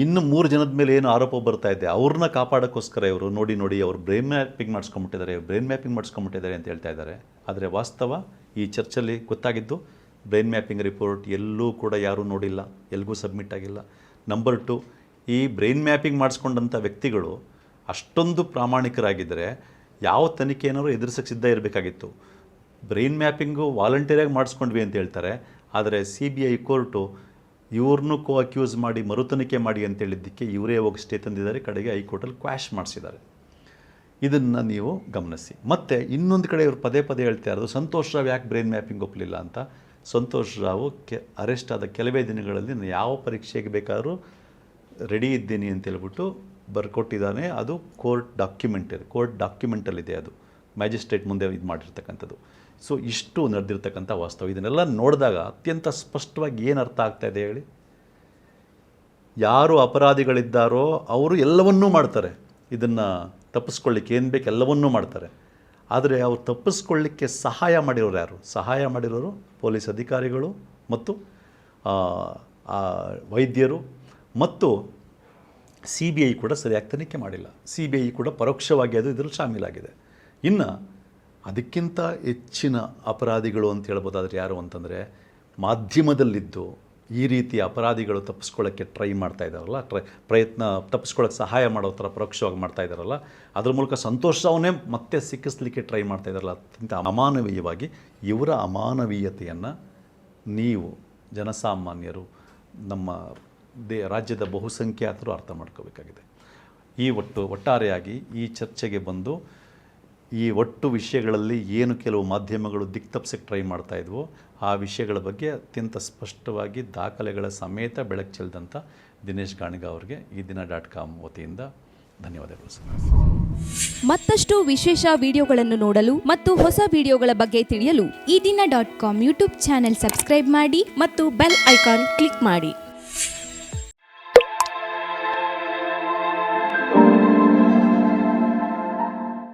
ಇನ್ನು 3 ಜನದ ಮೇಲೆ ಏನು ಆರೋಪ ಬರ್ತಾ ಇದೆ ಅವ್ರನ್ನ ಕಾಪಾಡೋಕ್ಕೋಸ್ಕರ ಇವರು ನೋಡಿ ಅವ್ರು ಬ್ರೈನ್ ಮ್ಯಾಪಿಂಗ್ ಮಾಡಿಸ್ಕೊಂಬಿಟ್ಟಿದ್ದಾರೆ ಅಂತ ಹೇಳ್ತಾ ಇದ್ದಾರೆ. ಆದರೆ ವಾಸ್ತವ ಈ ಚರ್ಚಲ್ಲಿ ಗೊತ್ತಾಗಿದ್ದು, ಬ್ರೈನ್ ಮ್ಯಾಪಿಂಗ್ ರಿಪೋರ್ಟ್ ಎಲ್ಲೂ ಕೂಡ ಯಾರೂ ನೋಡಿಲ್ಲ, ಎಲ್ಗೂ ಸಬ್ಮಿಟ್ ಆಗಿಲ್ಲ. ನಂಬರ್ 2, ಈ ಬ್ರೈನ್ ಮ್ಯಾಪಿಂಗ್ ಮಾಡಿಸ್ಕೊಂಡಂಥ ವ್ಯಕ್ತಿಗಳು ಅಷ್ಟೊಂದು ಪ್ರಾಮಾಣಿಕರಾಗಿದ್ದರೆ ಯಾವ ತನಿಖೆ ಏನಾದ್ರು ಎದುರಿಸೋಕ್ಕೆ ಸಿದ್ಧ ಇರಬೇಕಾಗಿತ್ತು. ಬ್ರೈನ್ ಮ್ಯಾಪಿಂಗು ವಾಲಂಟಿಯರಾಗಿ ಮಾಡಿಸ್ಕೊಂಡ್ವಿ ಅಂತ ಹೇಳ್ತಾರೆ. ಆದರೆ CBI ಕೋರ್ಟು ಇವ್ರನ್ನೂ ಅಕ್ಯೂಸ್ ಮಾಡಿ ಮರುತನಿಖೆ ಮಾಡಿ ಅಂತ ಹೇಳಿದ್ದಕ್ಕೆ ಇವರೇ ಹೋಗಿ ಸ್ಟೇ ತಂದಿದ್ದಾರೆ. ಕಡೆಗೆ ಹೈಕೋರ್ಟಲ್ಲಿ ಕ್ವಾಶ್ ಮಾಡಿಸಿದ್ದಾರೆ. ಇದನ್ನು ನೀವು ಗಮನಿಸಿ. ಮತ್ತು ಇನ್ನೊಂದು ಕಡೆ ಇವರು ಪದೇ ಹೇಳ್ತಾ ಇರೋದು, ಸಂತೋಷ್ ರಾವ್ ಯಾಕೆ ಬ್ರೈನ್ ಮ್ಯಾಪಿಂಗ್ ಒಪ್ಪಲಿಲ್ಲ ಅಂತ. ಸಂತೋಷ್ ರಾವು ಅರೆಸ್ಟ್ ಆದ ಕೆಲವೇ ದಿನಗಳಲ್ಲಿ ನಾನು ಯಾವ ಪರೀಕ್ಷೆಗೆ ಬೇಕಾದರೂ ರೆಡಿ ಇದ್ದೀನಿ ಅಂತೇಳ್ಬಿಟ್ಟು ಬರ್ಕೊಟ್ಟಿದ್ದಾನೆ. ಅದು ಕೋರ್ಟ್ ಡಾಕ್ಯುಮೆಂಟಲ್ಲಿದೆ, ಅದು ಮ್ಯಾಜಿಸ್ಟ್ರೇಟ್ ಮುಂದೆ ಇದು ಮಾಡಿರ್ತಕ್ಕಂಥದ್ದು. ಸೊ ಇಷ್ಟು ನಡೆದಿರ್ತಕ್ಕಂಥ ವಾಸ್ತವ. ಇದನ್ನೆಲ್ಲ ನೋಡಿದಾಗ ಅತ್ಯಂತ ಸ್ಪಷ್ಟವಾಗಿ ಏನು ಅರ್ಥ ಆಗ್ತಾ ಇದೆ ಹೇಳಿ. ಯಾರು ಅಪರಾಧಿಗಳಿದ್ದಾರೋ ಅವರು ಎಲ್ಲವನ್ನೂ ಮಾಡ್ತಾರೆ, ಇದನ್ನು ತಪ್ಪಿಸ್ಕೊಳ್ಳಿಕ್ಕೆ ಏನು ಬೇಕು ಎಲ್ಲವನ್ನೂ ಮಾಡ್ತಾರೆ. ಆದರೆ ಅವ್ರು ತಪ್ಪಿಸ್ಕೊಳ್ಳಿಕ್ಕೆ ಸಹಾಯ ಮಾಡಿರೋರು ಯಾರು? ಸಹಾಯ ಮಾಡಿರೋರು ಪೊಲೀಸ್ ಅಧಿಕಾರಿಗಳು ಮತ್ತು ವೈದ್ಯರು ಮತ್ತು CBI ಕೂಡ ಸರಿಯಾಗಿ ತನಿಖೆ ಮಾಡಿಲ್ಲ. CBI ಕೂಡ ಪರೋಕ್ಷವಾಗಿ ಅದು ಇದರಲ್ಲಿ ಶಾಮೀಲಾಗಿದೆ. ಇನ್ನು ಅದಕ್ಕಿಂತ ಹೆಚ್ಚಿನ ಅಪರಾಧಿಗಳು ಅಂತ ಹೇಳ್ಬೋದಾದ್ರೆ ಯಾರು ಅಂತಂದರೆ, ಮಾಧ್ಯಮದಲ್ಲಿದ್ದು ಈ ರೀತಿ ಅಪರಾಧಿಗಳು ತಪ್ಪಿಸ್ಕೊಳ್ಳೋಕ್ಕೆ ಟ್ರೈ ಮಾಡ್ತಾ ಇದ್ದಾರಲ್ಲ, ತಪ್ಪಿಸ್ಕೊಳ್ಳೋಕ್ಕೆ ಸಹಾಯ ಮಾಡೋ ಥರ ಪರೋಕ್ಷವಾಗಿ ಮಾಡ್ತಾ ಇದ್ದಾರಲ್ಲ, ಅದ್ರ ಮೂಲಕ ಸಂತೋಷ್ ರಾವ್ನೇ ಮತ್ತೆ ಸಿಕ್ಕಿಸ್ಲಿಕ್ಕೆ ಟ್ರೈ ಮಾಡ್ತಾ ಇದ್ದಾರಲ್ಲ, ಅತ್ಯಂತ ಅಮಾನವೀಯವಾಗಿ ಇವರ ಅಮಾನವೀಯತೆಯನ್ನು ನೀವು ಜನಸಾಮಾನ್ಯರು, ನಮ್ಮ ರಾಜ್ಯದ ಬಹುಸಂಖ್ಯಾತರು ಅರ್ಥ ಮಾಡ್ಕೋಬೇಕಾಗಿದೆ. ಈ ಒಟ್ಟಾರೆಯಾಗಿ ಈ ಚರ್ಚೆಗೆ ಬಂದು ಈ ಒಟ್ಟು ವಿಷಯಗಳಲ್ಲಿ ಏನು ಕೆಲವು ಮಾಧ್ಯಮಗಳು ದಿಕ್ತಪ್ಸಕ್ಕೆ ಟ್ರೈ ಮಾಡ್ತಾ ಇದ್ವೋ ಆ ವಿಷಯಗಳ ಬಗ್ಗೆ ಅತ್ಯಂತ ಸ್ಪಷ್ಟವಾಗಿ ದಾಖಲೆಗಳ ಸಮೇತ ಬೆಳಕು ಚೆಲ್ಲಿದಂಥ ದಿನೇಶ್ ಗಾಣಿಗ ಅವರಿಗೆ ಈ ದಿನ.com ವತಿಯಿಂದ ಧನ್ಯವಾದಗಳು ಸರ್. ಮತ್ತಷ್ಟು ವಿಶೇಷ ವಿಡಿಯೋಗಳನ್ನು ನೋಡಲು ಮತ್ತು ಹೊಸ ವಿಡಿಯೋಗಳ ಬಗ್ಗೆ ತಿಳಿಯಲು ಈ ದಿನ.com ಯೂಟ್ಯೂಬ್ ಚಾನೆಲ್ ಸಬ್ಸ್ಕ್ರೈಬ್ ಮಾಡಿ ಮತ್ತು ಬೆಲ್ ಐಕಾನ್ ಕ್ಲಿಕ್ ಮಾಡಿ.